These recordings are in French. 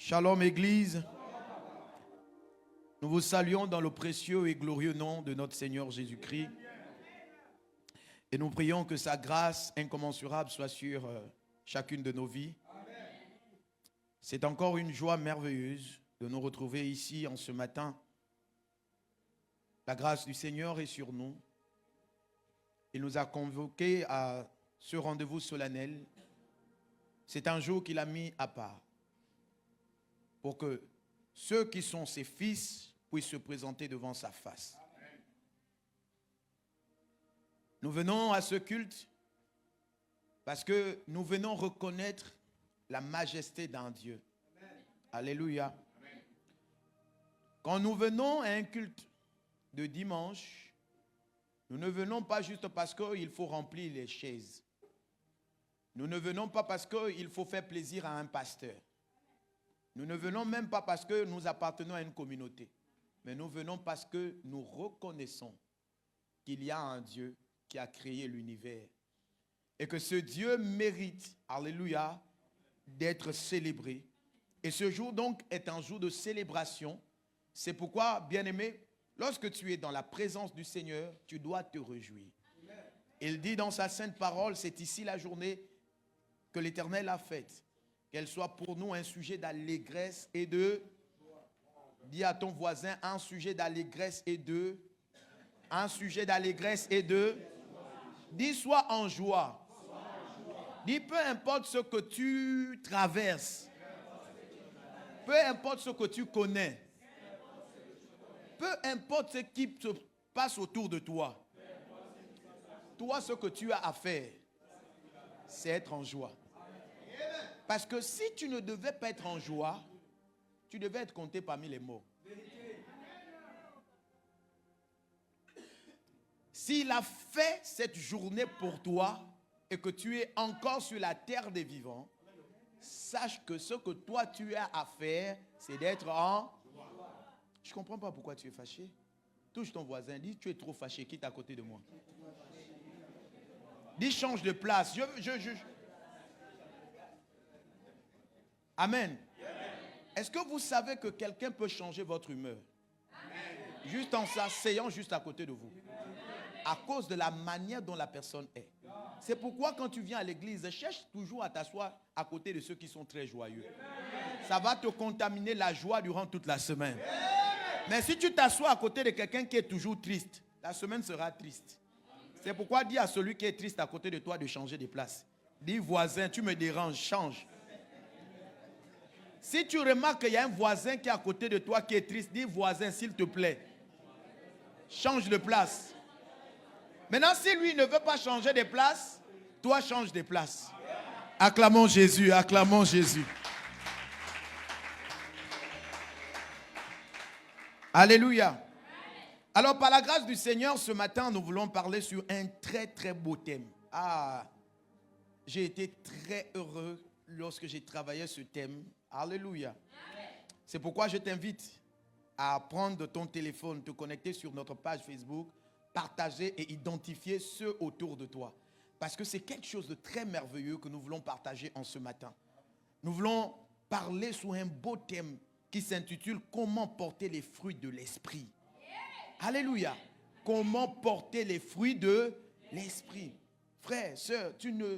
Shalom Église, nous vous saluons dans le précieux et glorieux nom de notre Seigneur Jésus-Christ et nous prions que sa grâce incommensurable soit sur chacune de nos vies. C'est encore une joie merveilleuse de nous retrouver ici en ce matin. La grâce du Seigneur est sur nous. Il nous a convoqués à ce rendez-vous solennel. C'est un jour qu'il a mis à part pour que ceux qui sont ses fils puissent se présenter devant sa face. Nous venons à ce culte parce que nous venons reconnaître la majesté d'un Dieu. Alléluia. Quand nous venons à un culte de dimanche, nous ne venons pas juste parce qu'il faut remplir les chaises. Nous ne venons pas parce qu'il faut faire plaisir à un pasteur. Nous ne venons même pas parce que nous appartenons à une communauté. Mais nous venons parce que nous reconnaissons qu'il y a un Dieu qui a créé l'univers. Et que ce Dieu mérite, alléluia, d'être célébré. Et ce jour donc est un jour de célébration. C'est pourquoi, bien-aimé, lorsque tu es dans la présence du Seigneur, tu dois te réjouir. Il dit dans sa sainte parole, c'est ici la journée que l'Éternel a faite. Qu'elle soit pour nous un sujet d'allégresse et de... Dis à ton voisin, un sujet d'allégresse et de... Un sujet d'allégresse et de... Dis, sois en joie. Dis, peu importe ce que tu traverses. Peu importe ce que tu connais. Peu importe ce qui se passe autour de toi. Toi, ce que tu as à faire, c'est être en joie. Parce que si tu ne devais pas être en joie, tu devais être compté parmi les morts. S'il a fait cette journée pour toi et que tu es encore sur la terre des vivants, sache que ce que toi tu as à faire, c'est d'être en... Je ne comprends pas pourquoi tu es fâché. Touche ton voisin, dis tu es trop fâché, quitte à côté de moi. Dis change de place. Amen. Est-ce que vous savez que quelqu'un peut changer votre humeur? Juste en s'asseyant juste à côté de vous. À cause de la manière dont la personne est. C'est pourquoi quand tu viens à l'église, cherche toujours à t'asseoir à côté de ceux qui sont très joyeux. Ça va te contaminer la joie durant toute la semaine. Mais si tu t'assois à côté de quelqu'un qui est toujours triste, la semaine sera triste. C'est pourquoi dis à celui qui est triste à côté de toi de changer de place. Dis voisin, tu me déranges, change. Si tu remarques qu'il y a un voisin qui est à côté de toi qui est triste, dis voisin s'il te plaît, change de place. Maintenant si lui ne veut pas changer de place, toi change de place. Acclamons Jésus, acclamons Jésus. Alléluia. Alors par la grâce du Seigneur, ce matin nous voulons parler sur un très très beau thème. J'ai été très heureux lorsque j'ai travaillé ce thème. Alléluia. C'est pourquoi je t'invite à prendre ton téléphone, te connecter sur notre page Facebook, partager et identifier ceux autour de toi. Parce que c'est quelque chose de très merveilleux que nous voulons partager en ce matin. Nous voulons parler sur un beau thème qui s'intitule « Comment porter les fruits de l'esprit ». Alléluia. Comment porter les fruits de l'esprit. Frère, sœur, tu ne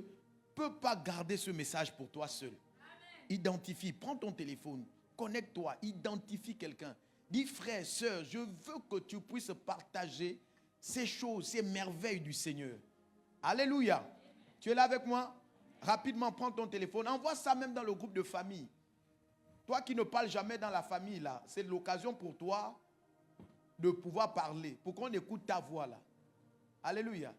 peux pas garder ce message pour toi seul. Identifie, prends ton téléphone, connecte-toi, identifie quelqu'un. Dis frère, sœur, je veux que tu puisses partager ces choses, ces merveilles du Seigneur. Alléluia. Tu es là avec moi? Rapidement, prends ton téléphone, envoie ça même dans le groupe de famille. Toi qui ne parles jamais dans la famille, là, c'est l'occasion pour toi de pouvoir parler, pour qu'on écoute ta voix là. Alléluia.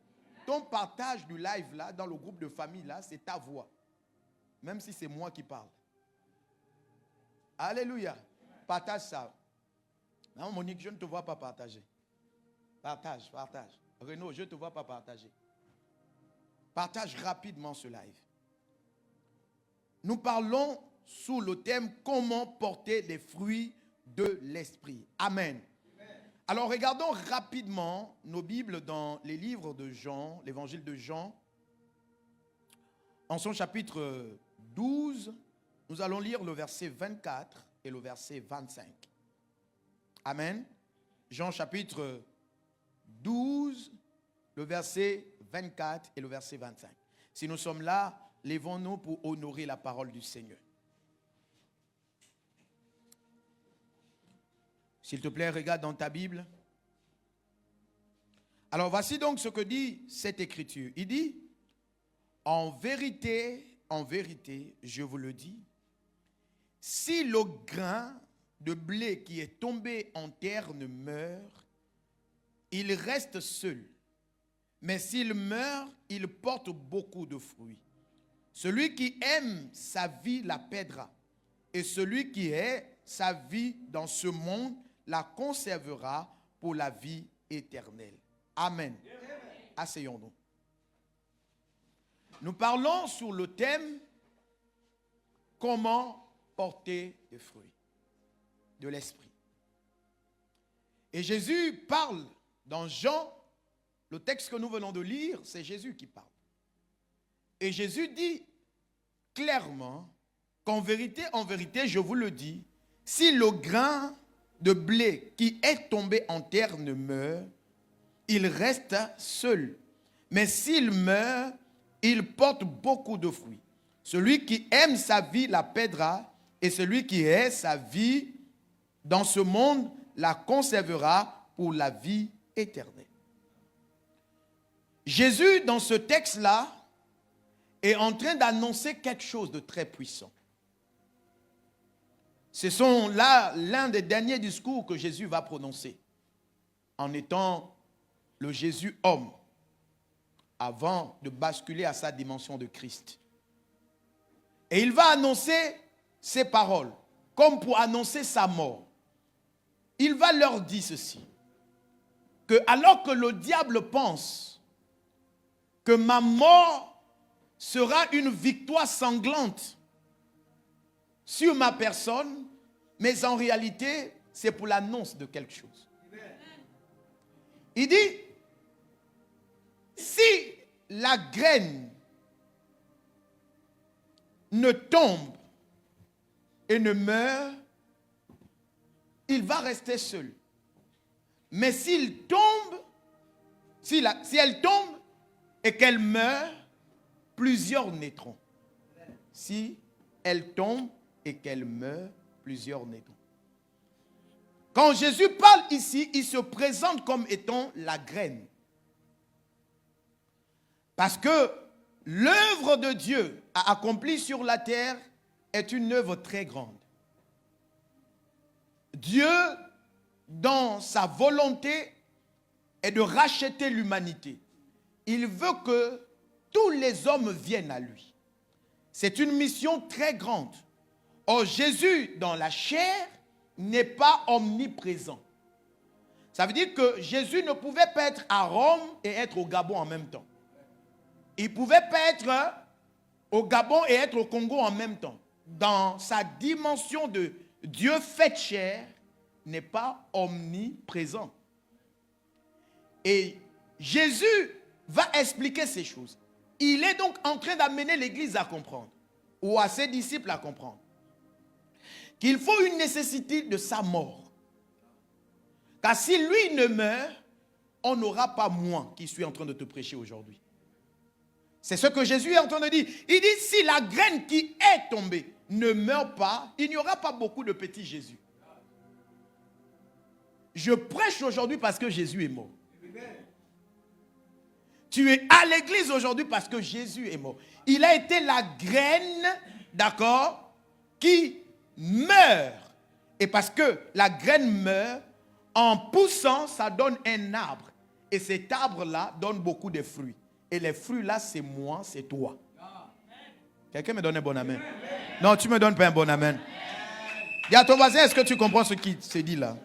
Ton partage du live là, dans le groupe de famille là, c'est ta voix. Même si c'est moi qui parle. Alléluia. Partage ça. Non, Monique, je ne te vois pas partager. Partage. Renaud, je ne te vois pas partager. Partage rapidement ce live. Nous parlons sous le thème « Comment porter les fruits de l'esprit ». Amen. Alors regardons rapidement nos Bibles dans les livres de Jean, l'évangile de Jean, en son chapitre 12 Nous allons lire le verset 24 et le verset 25. Amen. Jean chapitre 12, le verset 24 et le verset 25. Si nous sommes là, lèvons-nous pour honorer la parole du Seigneur. S'il te plaît, regarde dans ta Bible. Alors voici donc ce que dit cette écriture. Il dit, en vérité, je vous le dis, si le grain de blé qui est tombé en terre ne meurt, il reste seul. Mais s'il meurt, il porte beaucoup de fruits. Celui qui aime sa vie la perdra. Et celui qui hait sa vie dans ce monde la conservera pour la vie éternelle. Amen. Asseyons-nous. Nous parlons sur le thème comment porter des fruits de l'esprit. Et Jésus parle dans Jean, le texte que nous venons de lire, c'est Jésus qui parle. Et Jésus dit clairement qu'en vérité, je vous le dis, si le grain de blé qui est tombé en terre ne meurt, il reste seul. Mais s'il meurt, il porte beaucoup de fruits. Celui qui aime sa vie la perdra, et celui qui hait sa vie dans ce monde la conservera pour la vie éternelle. Jésus, dans ce texte-là, est en train d'annoncer quelque chose de très puissant. Ce sont là l'un des derniers discours que Jésus va prononcer, en étant le Jésus homme, avant de basculer à sa dimension de Christ. Et il va annoncer ces paroles, comme pour annoncer sa mort. Il va leur dire ceci, que alors que le diable pense que ma mort sera une victoire sanglante sur ma personne, mais en réalité, c'est pour l'annonce de quelque chose. Il dit, si la graine ne tombe et ne meurt, il va rester seul. Mais s'il tombe, si elle tombe et qu'elle meurt, plusieurs naîtront. Si elle tombe et qu'elle meurt, plusieurs naîtront. Quand Jésus parle ici, il se présente comme étant la graine. Parce que l'œuvre de Dieu à accomplir sur la terre est une œuvre très grande. Dieu, dans sa volonté, est de racheter l'humanité. Il veut que tous les hommes viennent à lui. C'est une mission très grande. Or, Jésus, dans la chair, n'est pas omniprésent. Ça veut dire que Jésus ne pouvait pas être à Rome et être au Gabon en même temps. Il ne pouvait pas être au Gabon et être au Congo en même temps. Dans sa dimension de Dieu fait chair, n'est pas omniprésent. Et Jésus va expliquer ces choses. Il est donc en train d'amener l'Église à comprendre, ou à ses disciples à comprendre, qu'il faut une nécessité de sa mort. Car si lui ne meurt, on n'aura pas moi qui suis en train de te prêcher aujourd'hui. C'est ce que Jésus est en train de dire. Il dit, si la graine qui est tombée ne meurt pas, il n'y aura pas beaucoup de petits Jésus. Je prêche aujourd'hui parce que Jésus est mort. Tu es à l'église aujourd'hui parce que Jésus est mort. Il a été la graine, d'accord, qui meurt. Et parce que la graine meurt, en poussant, ça donne un arbre. Et cet arbre-là donne beaucoup de fruits. Et les fruits-là, c'est moi, c'est toi. Quelqu'un me donne un bon amen? Non, tu ne me donnes pas un bon amen. Dis à ton voisin, est-ce que tu comprends ce qui se dit là?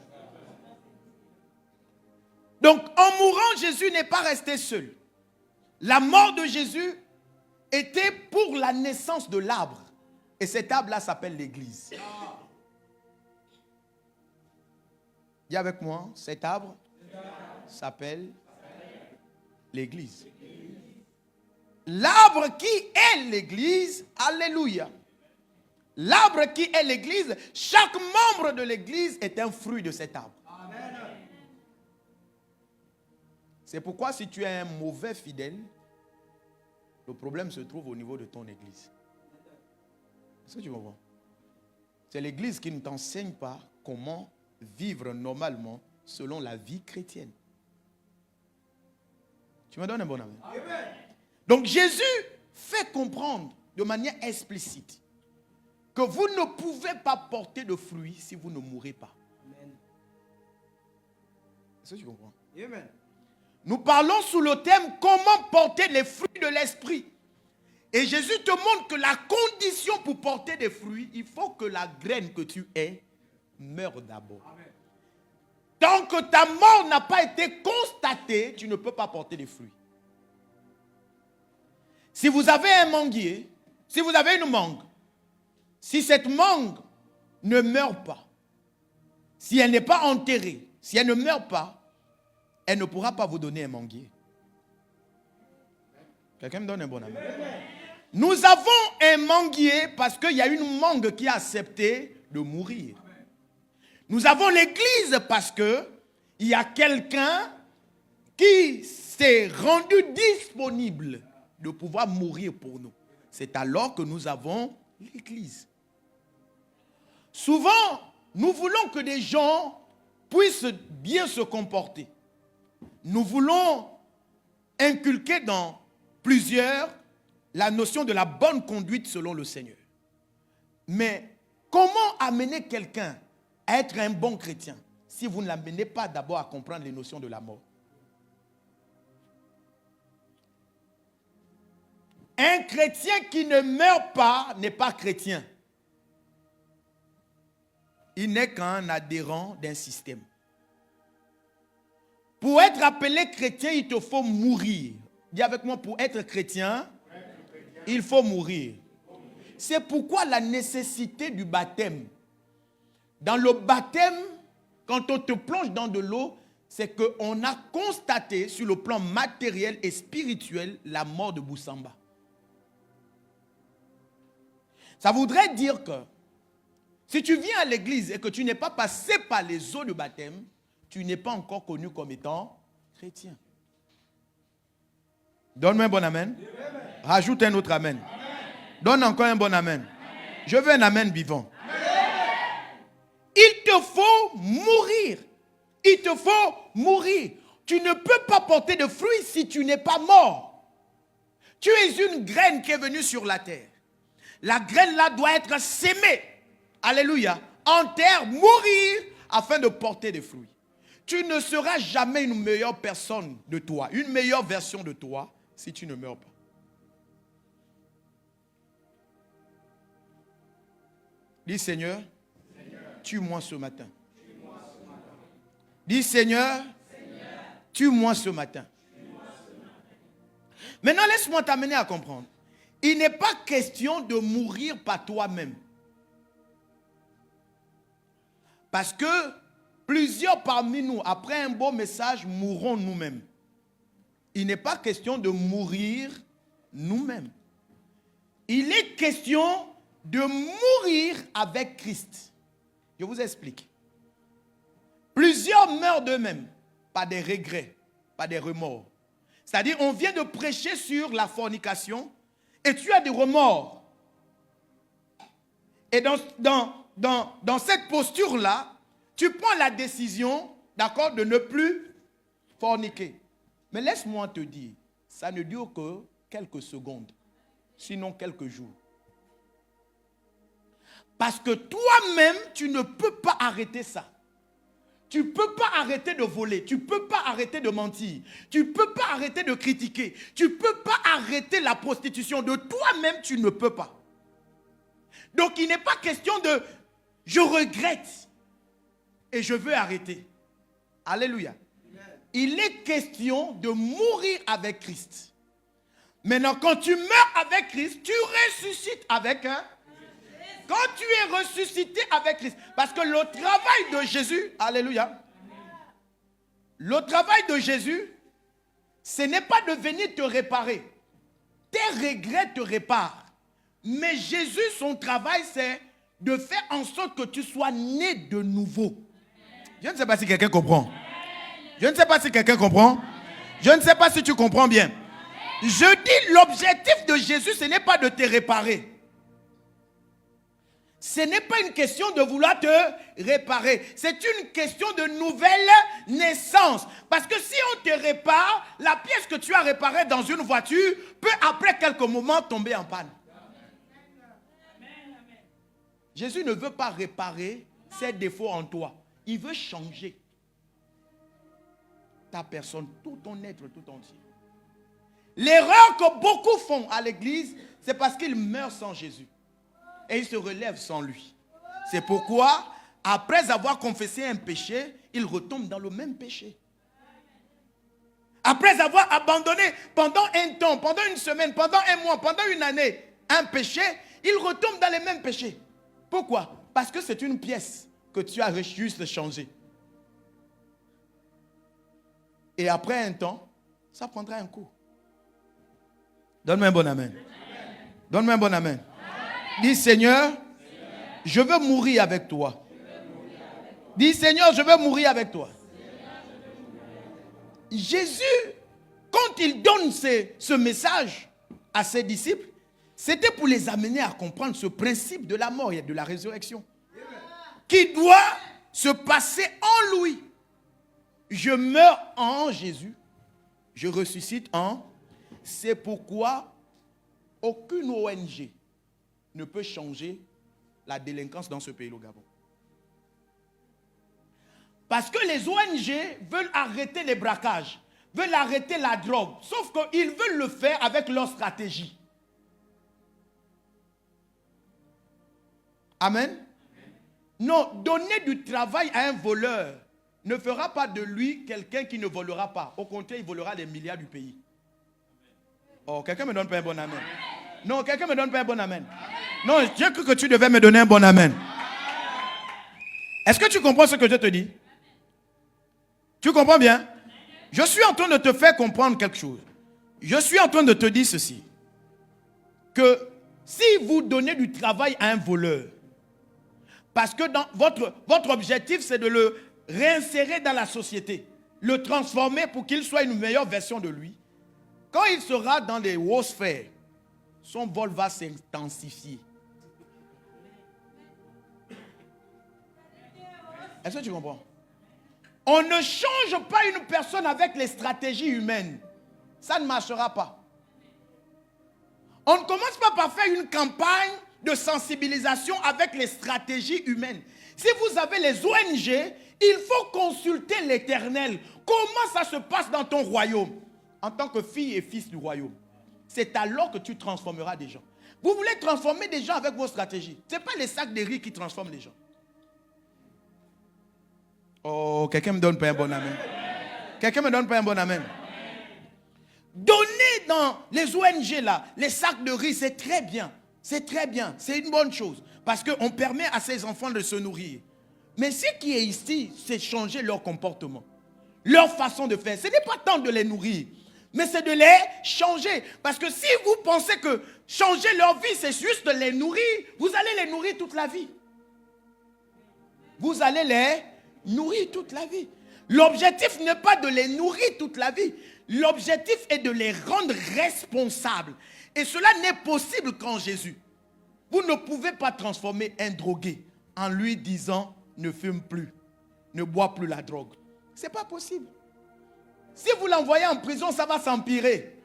Donc, en mourant, Jésus n'est pas resté seul. La mort de Jésus était pour la naissance de l'arbre. Et cet arbre-là s'appelle l'Église. Dis avec moi, cet arbre s'appelle l'Église. L'arbre qui est l'Église, alléluia, L'arbre qui est l'église, chaque membre de l'église est un fruit de cet arbre. Amen. C'est pourquoi si tu es un mauvais fidèle, le problème se trouve au niveau de ton église. Est-ce que tu comprends? C'est l'église qui ne t'enseigne pas comment vivre normalement selon la vie chrétienne. Tu me donnes un bon amen? Amen. Donc Jésus fait comprendre de manière explicite que vous ne pouvez pas porter de fruits si vous ne mourrez pas. Amen. Est-ce que tu comprends? Amen. Nous parlons sous le thème comment porter les fruits de l'esprit. Et Jésus te montre que la condition pour porter des fruits, il faut que la graine que tu es meure d'abord. Amen. Tant que ta mort n'a pas été constatée, tu ne peux pas porter des fruits. Si vous avez un manguier, si vous avez une mangue, si cette mangue ne meurt pas, si elle n'est pas enterrée, si elle ne meurt pas, elle ne pourra pas vous donner un manguier. Quelqu'un me donne un bon amen? Nous avons un manguier parce qu'il y a une mangue qui a accepté de mourir. Nous avons l'église parce qu'il y a quelqu'un qui s'est rendu disponible de pouvoir mourir pour nous. C'est alors que nous avons l'église. Souvent, nous voulons que des gens puissent bien se comporter. Nous voulons inculquer dans plusieurs la notion de la bonne conduite selon le Seigneur. Mais comment amener quelqu'un à être un bon chrétien si vous ne l'amenez pas d'abord à comprendre les notions de la mort? Un chrétien qui ne meurt pas n'est pas chrétien. Il n'est qu'un adhérent d'un système. Pour être appelé chrétien, il te faut mourir. Dis avec moi, pour être chrétien, il faut mourir. C'est pourquoi la nécessité du baptême. Dans le baptême, quand on te plonge dans de l'eau, c'est qu'on a constaté sur le plan matériel et spirituel la mort de Boussamba. Ça voudrait dire que si tu viens à l'église et que tu n'es pas passé par les eaux de baptême, tu n'es pas encore connu comme étant chrétien. Donne-moi un bon amen. Amen. Rajoute un autre amen. Amen. Donne encore un bon amen. Amen. Je veux un amen vivant. Amen. Il te faut mourir. Il te faut mourir. Tu ne peux pas porter de fruits si tu n'es pas mort. Tu es une graine qui est venue sur la terre. La graine là doit être sémée. Alléluia. En terre, mourir afin de porter des fruits. Tu ne seras jamais une meilleure personne de toi, une meilleure version de toi, si tu ne meurs pas. Dis Seigneur, tue-moi ce matin. Dis Seigneur, tue-moi ce matin. Maintenant, laisse-moi t'amener à comprendre. Il n'est pas question de mourir par toi-même. Parce que plusieurs parmi nous, après un beau message, mourront nous-mêmes. Il n'est pas question de mourir nous-mêmes. Il est question de mourir avec Christ. Je vous explique. Plusieurs meurent d'eux-mêmes par des regrets, par des remords. C'est-à-dire, on vient de prêcher sur la fornication et tu as des remords. Et dans cette posture-là, tu prends la décision, d'accord, de ne plus forniquer. Mais laisse-moi te dire, ça ne dure que quelques secondes, sinon quelques jours. Parce que toi-même, tu ne peux pas arrêter ça. Tu ne peux pas arrêter de voler, tu ne peux pas arrêter de mentir, tu ne peux pas arrêter de critiquer, tu ne peux pas arrêter la prostitution. De toi-même, tu ne peux pas. Donc il n'est pas question de « je regrette et je veux arrêter ». Alléluia. Il est question de mourir avec Christ. Maintenant, quand tu meurs avec Christ, tu ressuscites avec un... Quand tu es ressuscité avec Christ, parce que le travail de Jésus, alléluia, le travail de Jésus, ce n'est pas de venir te réparer. Tes regrets te réparent. Mais Jésus, son travail, c'est de faire en sorte que tu sois né de nouveau. Je ne sais pas si quelqu'un comprend. Je ne sais pas si quelqu'un comprend. Je ne sais pas si tu comprends bien. Je dis, l'objectif de Jésus, ce n'est pas de te réparer. Ce n'est pas une question de vouloir te réparer. C'est une question de nouvelle naissance. Parce que si on te répare, la pièce que tu as réparée dans une voiture peut après quelques moments tomber en panne. Jésus ne veut pas réparer ses défauts en toi. Il veut changer ta personne, tout ton être, tout entier. L'erreur que beaucoup font à l'église, c'est parce qu'ils meurent sans Jésus. Et ils se relèvent sans lui. C'est pourquoi, après avoir confessé un péché, ils retombent dans le même péché. Après avoir abandonné pendant un temps, pendant une semaine, pendant un mois, pendant une année, un péché, ils retombent dans les mêmes péchés. Pourquoi? Parce que c'est une pièce que tu as juste changée. Et après un temps, ça prendra un coup. Donne-moi un bon amen. Donne-moi un bon amen. Dis Seigneur, je veux mourir avec toi. Dis Seigneur, je veux mourir avec toi. Jésus, quand il donne ce message à ses disciples, c'était pour les amener à comprendre ce principe de la mort et de la résurrection qui doit se passer en lui. Je meurs en Jésus, je ressuscite en... C'est pourquoi aucune ONG ne peut changer la délinquance dans ce pays, le Gabon. Parce que les ONG veulent arrêter les braquages, veulent arrêter la drogue, sauf qu'ils veulent le faire avec leur stratégie. Amen. Non, donner du travail à un voleur ne fera pas de lui quelqu'un qui ne volera pas. Au contraire, il volera les milliards du pays. Oh, quelqu'un me donne pas un bon amen. Non, quelqu'un me donne pas un bon amen. Non, j'ai cru que tu devais me donner un bon amen. Est-ce que tu comprends ce que je te dis? Tu comprends bien? Je suis en train de te faire comprendre quelque chose. Je suis en train de te dire ceci. Que si vous donnez du travail à un voleur, parce que dans votre objectif, c'est de le réinsérer dans la société, le transformer pour qu'il soit une meilleure version de lui, quand il sera dans les hauts sphères, son vol va s'intensifier. Est-ce que tu comprends? On ne change pas une personne avec les stratégies humaines. Ça ne marchera pas. On ne commence pas par faire une campagne de sensibilisation avec les stratégies humaines. Si vous avez les ONG, il faut consulter l'Éternel. Comment ça se passe dans ton royaume? En tant que fille et fils du royaume. C'est alors que tu transformeras des gens. Vous voulez transformer des gens avec vos stratégies. Ce n'est pas les sacs de riz qui transforment les gens. Oh, quelqu'un me donne pas un bon amen. Quelqu'un me donne pas un bon amen. Donner dans les ONG là, les sacs de riz, c'est très bien. C'est très bien. C'est une bonne chose. Parce qu'on permet à ces enfants de se nourrir. Mais ce qui est ici, c'est changer leur comportement. Leur façon de faire. Ce n'est pas tant de les nourrir, mais c'est de les changer. Parce que si vous pensez que changer leur vie, c'est juste de les nourrir, vous allez les nourrir toute la vie. Vous allez les nourrir toute la vie. L'objectif n'est pas de les nourrir toute la vie. L'objectif est de les rendre responsables. Et cela n'est possible qu'en Jésus. Vous ne pouvez pas transformer un drogué en lui disant ne fume plus, ne bois plus la drogue. Ce n'est pas possible. Si vous l'envoyez en prison, ça va s'empirer.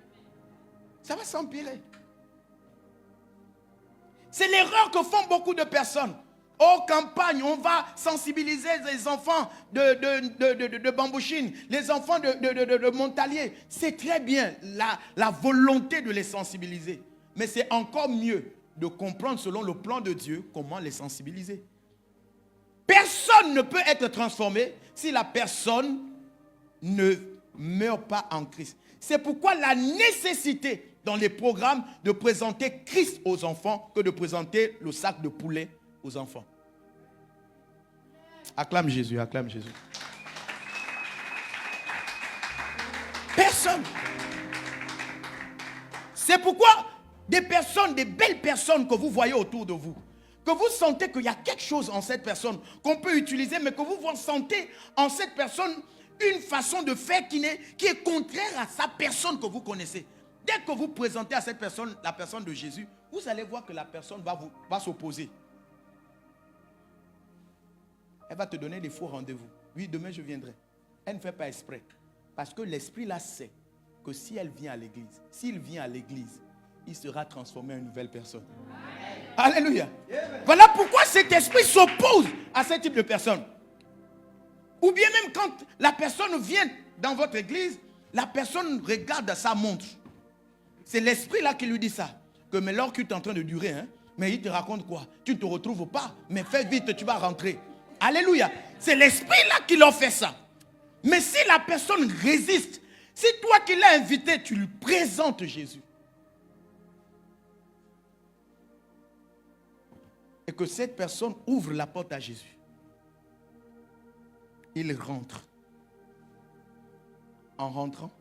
Ça va s'empirer. C'est l'erreur que font beaucoup de personnes. Aux campagnes, on va sensibiliser les enfants de Bambouchine, les enfants de Montalier. C'est très bien la volonté de les sensibiliser. Mais c'est encore mieux de comprendre selon le plan de Dieu comment les sensibiliser. Personne ne peut être transformé si la personne ne meurt pas en Christ. C'est pourquoi la nécessité dans les programmes de présenter Christ aux enfants que de présenter le sac de poulet aux enfants. Acclame Jésus, acclame Jésus. Personne. C'est pourquoi des personnes, des belles personnes que vous voyez autour de vous, que vous sentez qu'il y a quelque chose en cette personne qu'on peut utiliser, mais que vous sentez en cette personne une façon de faire qui est contraire à sa personne que vous connaissez. Dès que vous présentez à cette personne la personne de Jésus, vous allez voir que la personne va s'opposer. Elle va te donner des faux rendez-vous. Oui, demain je viendrai. Elle ne fait pas exprès. Parce que l'esprit là sait que si elle vient à l'église, s'il vient à l'église, il sera transformé en une nouvelle personne. Amen. Alléluia. Amen. Voilà pourquoi cet esprit s'oppose à ce type de personne. Ou bien même quand la personne vient dans votre église, la personne regarde sa montre. C'est l'esprit là qui lui dit ça. Que mais l'heure qui est en train de durer, hein, mais il te raconte quoi? Tu ne te retrouves pas, mais fais vite, tu vas rentrer. Alléluia. C'est l'esprit là qui leur fait ça. Mais si la personne résiste, si toi qui l'as invité, tu lui présentes Jésus, et que cette personne ouvre la porte à Jésus, il rentre. En rentrant,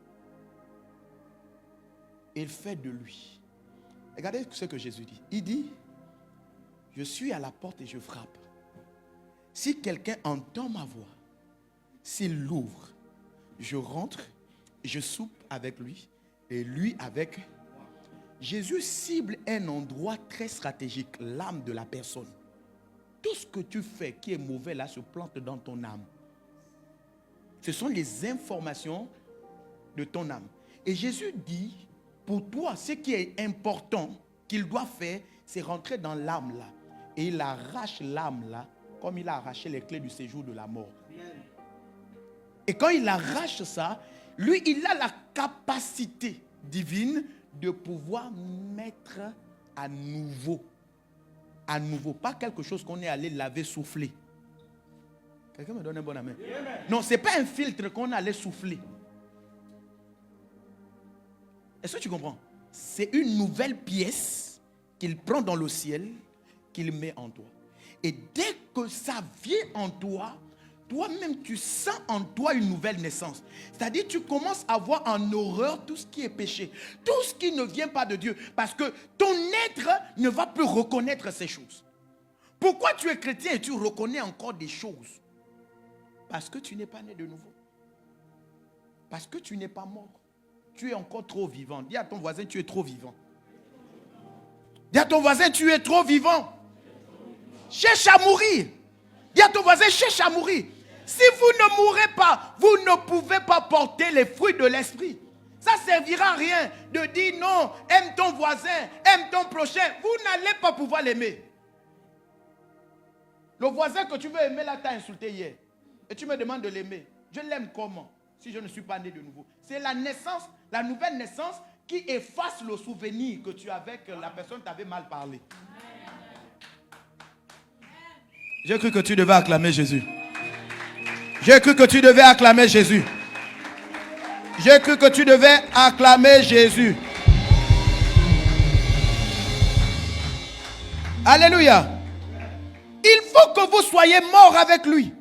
il fait de lui. Regardez ce que Jésus dit. Il dit, je suis à la porte et je frappe. Si quelqu'un entend ma voix, s'il l'ouvre, je rentre, je soupe avec lui et lui avec moi. Jésus cible un endroit très stratégique, l'âme de la personne. Tout ce que tu fais qui est mauvais là se plante dans ton âme. Ce sont les informations de ton âme. Et Jésus dit, pour toi, ce qui est important qu'il doit faire, c'est rentrer dans l'âme là. Et il arrache l'âme là, comme il a arraché les clés du séjour de la mort. Et quand il arrache ça, lui, il a la capacité divine de pouvoir mettre à nouveau. À nouveau. Pas quelque chose qu'on est allé laver, souffler. Quelqu'un me donne un bon amen. Non, ce n'est pas un filtre qu'on allait souffler. Est-ce que tu comprends? C'est une nouvelle pièce qu'il prend dans le ciel, qu'il met en toi. Et dès que ça vient en toi, toi-même tu sens en toi une nouvelle naissance. C'est-à-dire tu commences à voir en horreur tout ce qui est péché, tout ce qui ne vient pas de Dieu. Parce que ton être ne va plus reconnaître ces choses. Pourquoi tu es chrétien et tu reconnais encore des choses? Parce que tu n'es pas né de nouveau. Parce que tu n'es pas mort. Tu es encore trop vivant. Dis à ton voisin, tu es trop vivant. Dis à ton voisin, tu es trop vivant. Cherche à mourir. Dis à ton voisin, cherche à mourir. Si vous ne mourrez pas, vous ne pouvez pas porter les fruits de l'esprit. Ça ne servira à rien de dire non, aime ton voisin, aime ton prochain. Vous n'allez pas pouvoir l'aimer. Le voisin que tu veux aimer là t'a insulté hier. Et tu me demandes de l'aimer. Je l'aime comment? Si je ne suis pas né de nouveau. C'est la naissance, la nouvelle naissance qui efface le souvenir que tu avais, que la personne t'avait mal parlé. J'ai cru que tu devais acclamer Jésus. J'ai cru que tu devais acclamer Jésus. J'ai cru que tu devais acclamer Jésus. Alléluia. Il faut que vous soyez morts avec lui.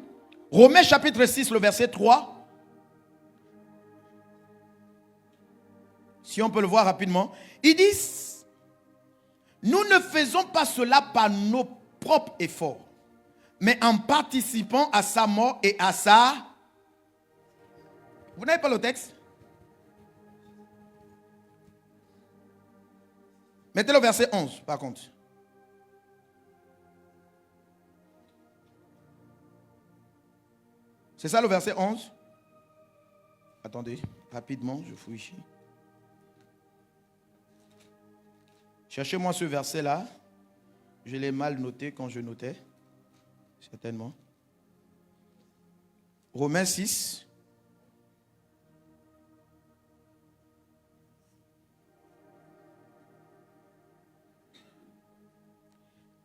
Romains chapitre 6, le verset 3. Si on peut le voir rapidement. Il dit, nous ne faisons pas cela par nos propres efforts, mais en participant à sa mort et à sa... Vous n'avez pas le texte? Mettez le verset 11 par contre. C'est ça le verset 11? Attendez, rapidement, je fouille ici. Cherchez-moi ce verset-là. Je l'ai mal noté quand je notais. Certainement. Romains 6.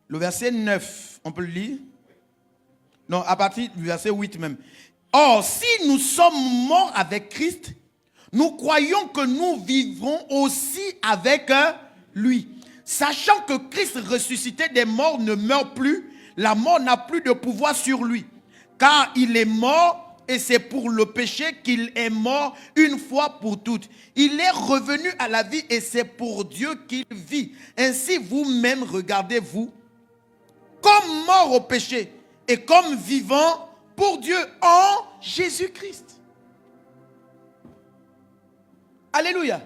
Le verset 9, on peut le lire? Non, à partir du verset 8 même. Or, si nous sommes morts avec Christ, nous croyons que nous vivrons aussi avec lui. Sachant que Christ ressuscité des morts ne meurt plus, la mort n'a plus de pouvoir sur lui. Car il est mort et c'est pour le péché qu'il est mort une fois pour toutes. Il est revenu à la vie et c'est pour Dieu qu'il vit. Ainsi vous-même regardez-vous comme mort au péché et comme vivant pour Dieu en Jésus-Christ. Alléluia.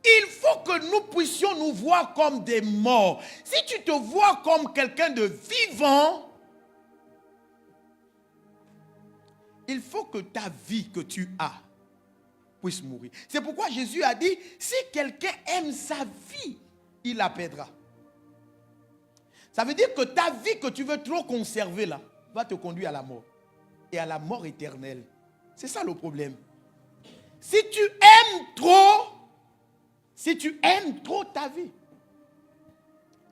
Il faut que nous puissions nous voir comme des morts. Si tu te vois comme quelqu'un de vivant, il faut que ta vie que tu as puisse mourir. C'est pourquoi Jésus a dit, si quelqu'un aime sa vie, il la perdra. Ça veut dire que ta vie que tu veux trop conserver là, va te conduire à la mort. Et à la mort éternelle. C'est ça le problème. Si tu aimes trop ta vie.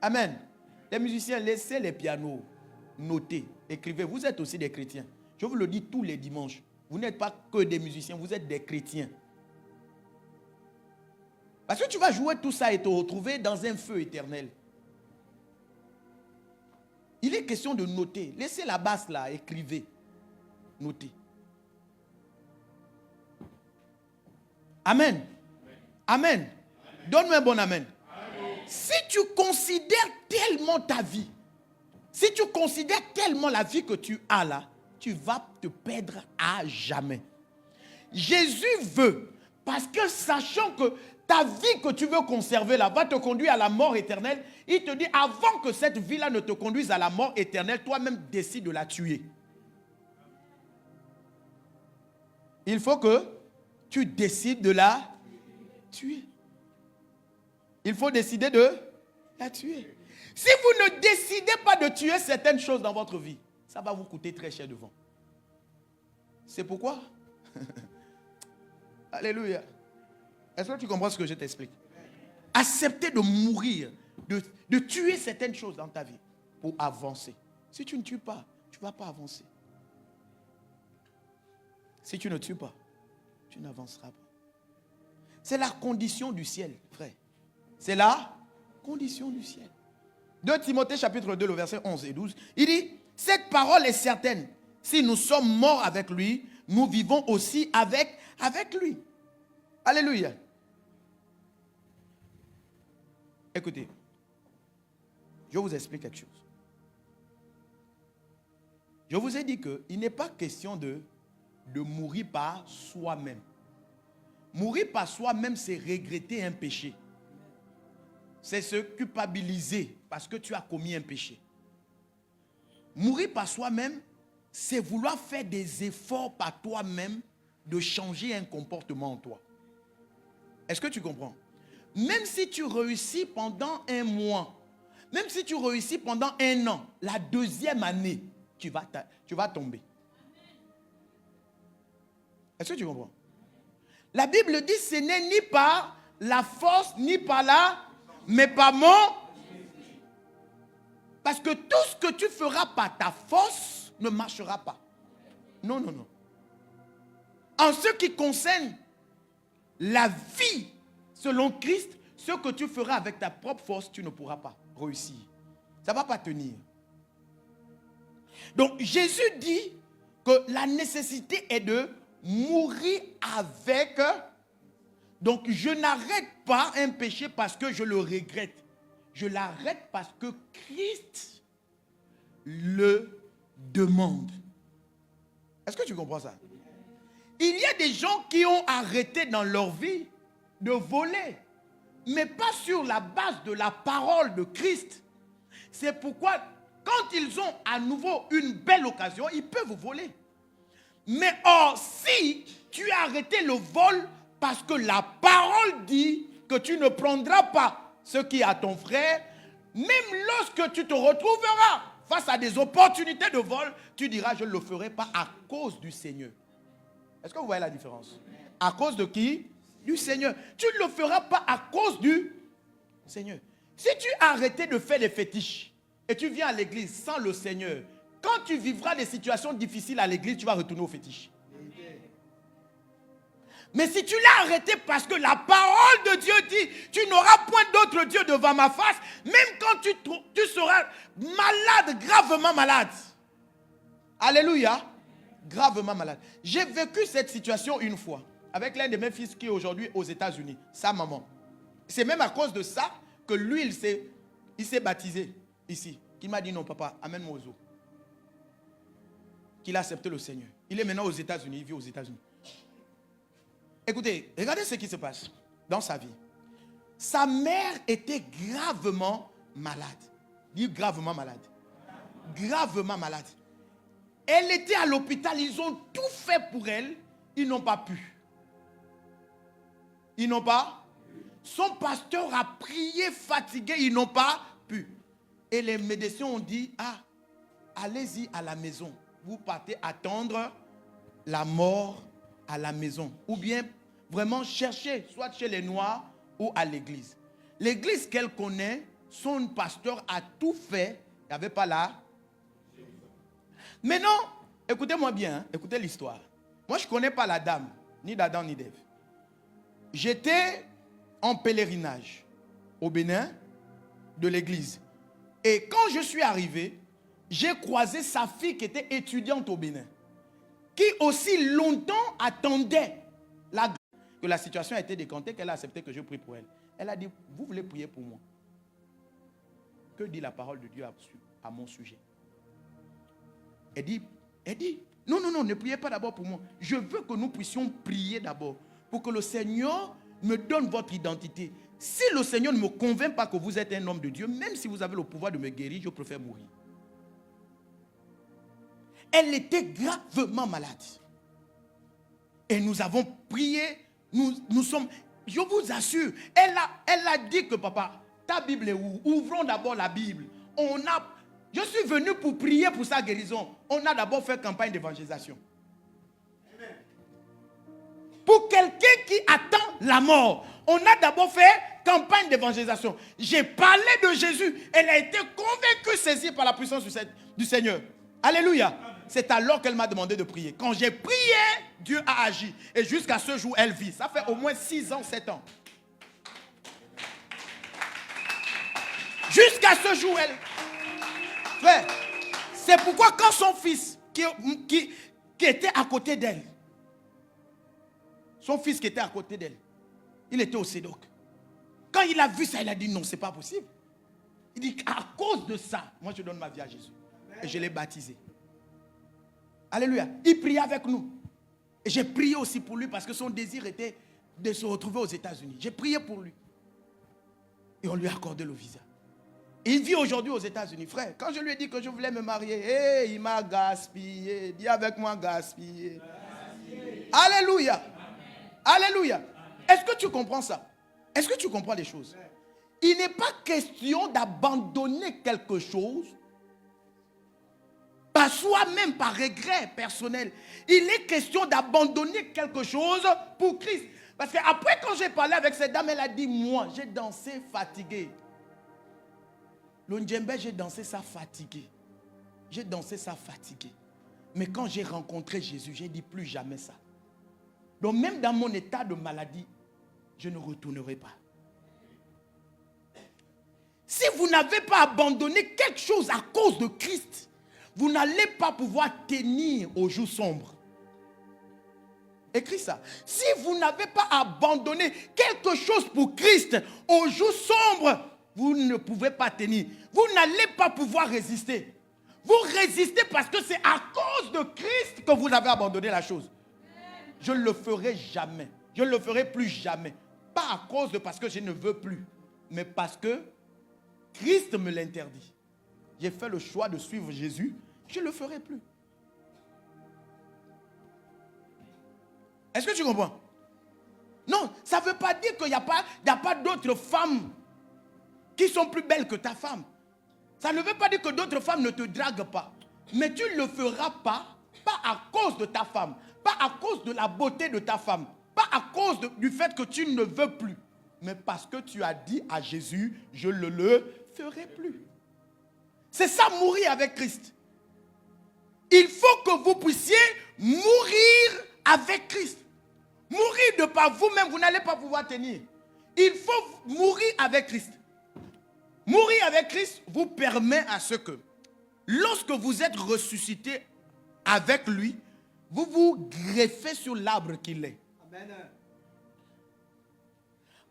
Amen. Les musiciens, laissez les pianos, notez, écrivez. Vous êtes aussi des chrétiens. Je vous le dis tous les dimanches. Vous n'êtes pas que des musiciens, vous êtes des chrétiens. Parce que tu vas jouer tout ça et te retrouver dans un feu éternel. Il est question de noter. Laissez la basse là, écrivez. Notez. Amen. Amen. Donne-moi un bon amen. Si tu considères tellement ta vie, si tu considères tellement la vie que tu as là, tu vas te perdre à jamais. Jésus veut, parce que sachant que ta vie que tu veux conserver là va te conduire à la mort éternelle, il te dit avant que cette vie-là ne te conduise à la mort éternelle, toi-même décide de la tuer. Il faut que tu décides de la tuer. Il faut décider de la tuer. Si vous ne décidez pas de tuer certaines choses dans votre vie, ça va vous coûter très cher devant. C'est pourquoi? Alléluia. Est-ce que tu comprends ce que je t'explique? Accepter de mourir, de tuer certaines choses dans ta vie pour avancer. Si tu ne tues pas, tu ne vas pas avancer. Si tu ne tues pas, tu n'avanceras pas. C'est la condition du ciel, frère. C'est la condition du ciel. 2 Timothée chapitre 2, le verset 11 et 12. Il dit, cette parole est certaine. Si nous sommes morts avec lui, nous vivons aussi avec lui. Alléluia. Écoutez, je vous explique quelque chose. Je vous ai dit qu'il n'est pas question de mourir par soi-même. Mourir par soi-même, c'est regretter un péché. C'est se culpabiliser parce que tu as commis un péché. Mourir par soi-même, c'est vouloir faire des efforts par toi-même de changer un comportement en toi. Est-ce que tu comprends? Même si tu réussis pendant un mois, même si tu réussis pendant un an, la deuxième année, tu vas tomber. Est-ce que tu comprends? La Bible dit ce n'est ni par la force, ni par mais par mon. Parce que tout ce que tu feras par ta force ne marchera pas. Non, non, non. En ce qui concerne la vie selon Christ, ce que tu feras avec ta propre force, tu ne pourras pas réussir. Ça ne va pas tenir. Donc Jésus dit que la nécessité est de mourir avec. Donc je n'arrête pas un péché parce que je le regrette. Je l'arrête parce que Christ le demande. Est-ce que tu comprends ça? Il y a des gens qui ont arrêté dans leur vie de voler, mais pas sur la base de la parole de Christ. C'est pourquoi quand ils ont à nouveau une belle occasion, ils peuvent voler. Mais or, si tu as arrêté le vol parce que la parole dit que tu ne prendras pas ce qui est à ton frère, même lorsque tu te retrouveras face à des opportunités de vol, tu diras je ne le ferai pas à cause du Seigneur. Est-ce que vous voyez la différence? À cause de qui? Du Seigneur. Tu ne le feras pas à cause du Seigneur. Si tu as arrêté de faire des fétiches et tu viens à l'église sans le Seigneur, quand tu vivras des situations difficiles à l'église, tu vas retourner aux fétiches. Mais si tu l'as arrêté parce que la parole de Dieu dit tu n'auras point d'autre Dieu devant ma face, même quand tu seras malade, gravement malade. Alléluia. Gravement malade. J'ai vécu cette situation une fois avec l'un de mes fils qui est aujourd'hui aux États-Unis, sa maman. C'est même à cause de ça que lui, il s'est baptisé ici. Qu'il m'a dit non papa, amène-moi aux eaux. Qu'il a accepté le Seigneur. Il est maintenant aux États-Unis, il vit aux États-Unis. Écoutez, regardez ce qui se passe dans sa vie. Sa mère était gravement malade. Dis gravement malade. Gravement malade. Elle était à l'hôpital, ils ont tout fait pour elle, ils n'ont pas pu. Ils n'ont pas. Son pasteur a prié, fatigué, ils n'ont pas pu. Et les médecins ont dit, allez-y à la maison. Vous partez attendre la mort à la maison. Ou bien vraiment chercher, soit chez les Noirs ou à l'église. L'église qu'elle connaît, son pasteur a tout fait. Il n'y avait pas là. Mais non, écoutez-moi bien, hein, écoutez l'histoire. Moi, je ne connais pas la dame, ni d'Adam ni d'Ève. J'étais en pèlerinage au Bénin de l'église. Et quand je suis arrivé, j'ai croisé sa fille qui était étudiante au Bénin, qui aussi longtemps attendait que la situation a été décantée, qu'elle a accepté que je prie pour elle. Elle a dit, vous voulez prier pour moi? Que dit la parole de Dieu à mon sujet? Elle dit, non, ne priez pas d'abord pour moi. Je veux que nous puissions prier d'abord pour que le Seigneur me donne votre identité. Si le Seigneur ne me convainc pas que vous êtes un homme de Dieu, même si vous avez le pouvoir de me guérir, je préfère mourir. Elle était gravement malade. Et nous avons prié, nous sommes, je vous assure, elle a dit que papa, ta Bible est où? Ouvrons d'abord la Bible. Je suis venu pour prier pour sa guérison. On a d'abord fait campagne d'évangélisation. Pour quelqu'un qui attend la mort, on a d'abord fait campagne d'évangélisation. J'ai parlé de Jésus. Elle a été convaincue, saisie par la puissance du Seigneur. Alléluia. C'est alors qu'elle m'a demandé de prier. Quand j'ai prié, Dieu a agi. Et jusqu'à ce jour, elle vit. Ça fait au moins 6 ans, 7 ans. Jusqu'à ce jour, elle... Frère, c'est pourquoi quand son fils qui était à côté d'elle, il était au Sédoc. Quand il a vu ça, il a dit non, c'est pas possible. Il dit à cause de ça, moi je donne ma vie à Jésus. Et je l'ai baptisé. Alléluia. Il priait avec nous. Et j'ai prié aussi pour lui parce que son désir était de se retrouver aux États-Unis. J'ai prié pour lui. Et on lui a accordé le visa. Il vit aujourd'hui aux États-Unis. Frère, quand je lui ai dit que je voulais me marier, il m'a gaspillé. Dis avec moi, gaspillé. Alléluia. Amen. Alléluia. Est-ce que tu comprends ça? Est-ce que tu comprends les choses? Il n'est pas question d'abandonner quelque chose par soi-même, par regret personnel. Il est question d'abandonner quelque chose pour Christ. Parce qu'après, quand j'ai parlé avec cette dame, elle a dit, moi, j'ai dansé fatigué. Le Ndjembe, j'ai dansé ça fatigué. J'ai dansé ça fatigué. Mais quand j'ai rencontré Jésus, j'ai dit plus jamais ça. Donc même dans mon état de maladie, je ne retournerai pas. Si vous n'avez pas abandonné quelque chose à cause de Christ, vous n'allez pas pouvoir tenir aux jours sombres. Écris ça. Si vous n'avez pas abandonné quelque chose pour Christ aux jours sombres, vous ne pouvez pas tenir. Vous n'allez pas pouvoir résister. Vous résistez parce que c'est à cause de Christ que vous avez abandonné la chose. Je ne le ferai jamais. Je ne le ferai plus jamais. Pas à cause de parce que je ne veux plus, mais parce que Christ me l'interdit. J'ai fait le choix de suivre Jésus. Je ne le ferai plus. Est-ce que tu comprends? Non, ça ne veut pas dire qu'il n'y a pas d'autres femmes qui sont plus belles que ta femme. Ça ne veut pas dire que d'autres femmes ne te draguent pas. Mais tu ne le feras pas à cause de ta femme, pas à cause de la beauté de ta femme, pas à cause du fait que tu ne veux plus, mais parce que tu as dit à Jésus, je ne le ferai plus. C'est ça, mourir avec Christ. Il faut que vous puissiez mourir avec Christ. Mourir de par vous-même, vous n'allez pas pouvoir tenir. Il faut mourir avec Christ. Mourir avec Christ vous permet à ce que, lorsque vous êtes ressuscité avec lui, vous vous greffez sur l'arbre qu'il est. Amen.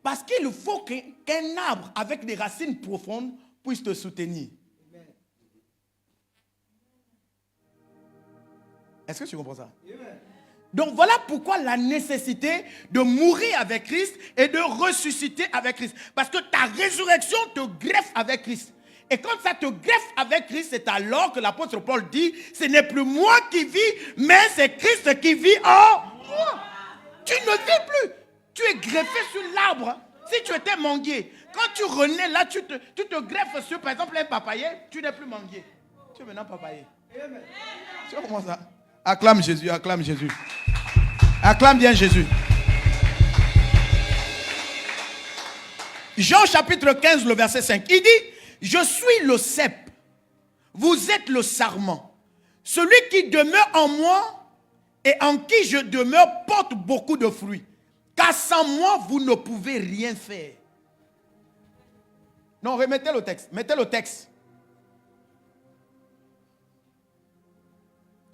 Parce qu'il faut qu'un arbre avec des racines profondes puisse te soutenir. Amen. Est-ce que tu comprends ça? Amen. Donc voilà pourquoi la nécessité de mourir avec Christ et de ressusciter avec Christ. Parce que ta résurrection te greffe avec Christ. Et quand ça te greffe avec Christ, c'est alors que l'apôtre Paul dit, ce n'est plus moi qui vis, mais c'est Christ qui vit en moi. Tu ne vis plus. Tu es greffé sur l'arbre. Si tu étais manguier, quand tu renais là, tu te greffes sur, par exemple, un papayer, tu n'es plus manguier. Tu es maintenant papayer. Amen. Tu vois comment ça? Acclame Jésus, acclame Jésus. Acclame bien Jésus. Jean chapitre 15, le verset 5. Il dit, je suis le cep, vous êtes le sarment. Celui qui demeure en moi et en qui je demeure porte beaucoup de fruits. Car sans moi, vous ne pouvez rien faire. Non, remettez le texte. Mettez le texte.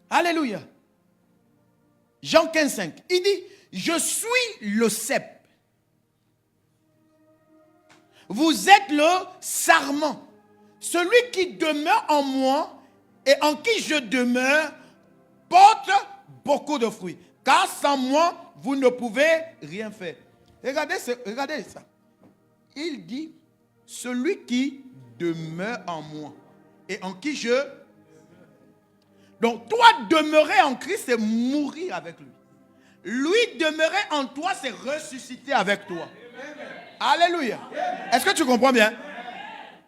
Alléluia. Jean 15, 5. Il dit, je suis le cep. Vous êtes le sarment. Celui qui demeure en moi et en qui je demeure porte beaucoup de fruits. Car sans moi, vous ne pouvez rien faire. Regardez ça. Il dit, celui qui demeure en moi et en qui je... Donc, toi, demeurer en Christ, c'est mourir avec lui. Lui, demeurer en toi, c'est ressusciter avec toi. Alléluia. Est-ce que tu comprends bien?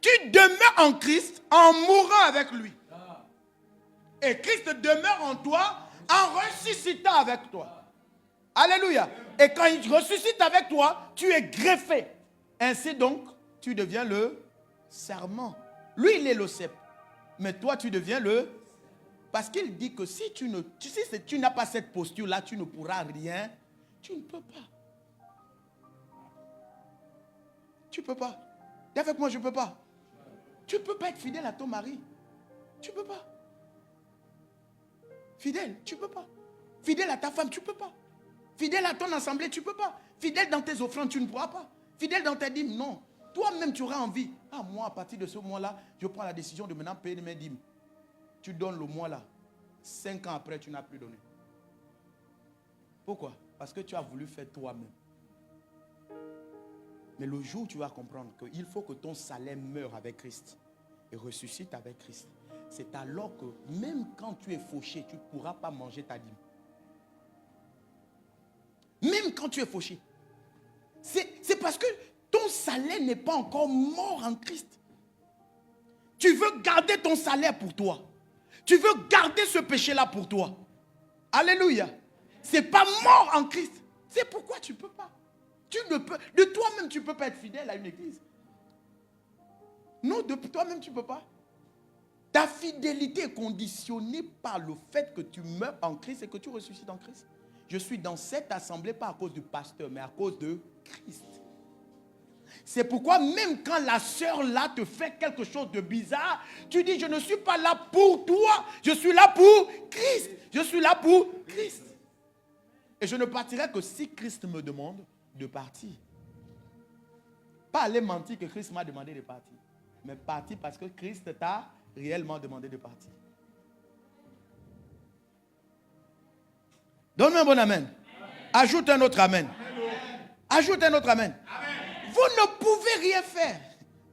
Tu demeures en Christ en mourant avec lui. Et Christ demeure en toi en ressuscitant avec toi. Alléluia. Et quand il ressuscite avec toi, tu es greffé. Ainsi donc, tu deviens le sarment. Lui, il est le cep. Mais toi, tu deviens le... Parce qu'il dit que si tu n'as pas cette posture-là, tu ne pourras rien. Tu ne peux pas. Tu ne peux pas. Dis avec moi, je ne peux pas. Tu ne peux pas être fidèle à ton mari. Tu ne peux pas. Fidèle, tu ne peux pas. Fidèle à ta femme, tu ne peux pas. Fidèle à ton assemblée, tu ne peux pas. Fidèle dans tes offrandes, tu ne pourras pas. Fidèle dans tes dîmes, non. Toi-même, tu auras envie. Ah, moi, à partir de ce moment-là, je prends la décision de maintenant payer mes dîmes. Tu donnes le mois là. 5 ans après, tu n'as plus donné. Pourquoi? Parce que tu as voulu faire toi-même. Mais le jour où tu vas comprendre qu'il faut que ton salaire meure avec Christ et ressuscite avec Christ, c'est alors que même quand tu es fauché, tu ne pourras pas manger ta dîme. Même quand tu es fauché. C'est parce que ton salaire n'est pas encore mort en Christ. Tu veux garder ton salaire pour toi. Tu veux garder ce péché-là pour toi. Alléluia. Ce n'est pas mort en Christ. C'est pourquoi tu ne peux pas. Tu ne peux, de toi-même, tu ne peux pas être fidèle à une église. Non, de toi-même, tu ne peux pas. Ta fidélité est conditionnée par le fait que tu meurs en Christ et que tu ressuscites en Christ. Je suis dans cette assemblée pas à cause du pasteur, mais à cause de Christ. C'est pourquoi même quand la sœur là te fait quelque chose de bizarre, tu dis, je ne suis pas là pour toi, je suis là pour Christ. Je suis là pour Christ. Et je ne partirai que si Christ me demande de partir. Pas aller mentir que Christ m'a demandé de partir. Mais partir parce que Christ t'a réellement demandé de partir. Donne-moi un bon amen. Ajoute un autre amen. Ajoute un autre amen. Vous ne pouvez rien faire.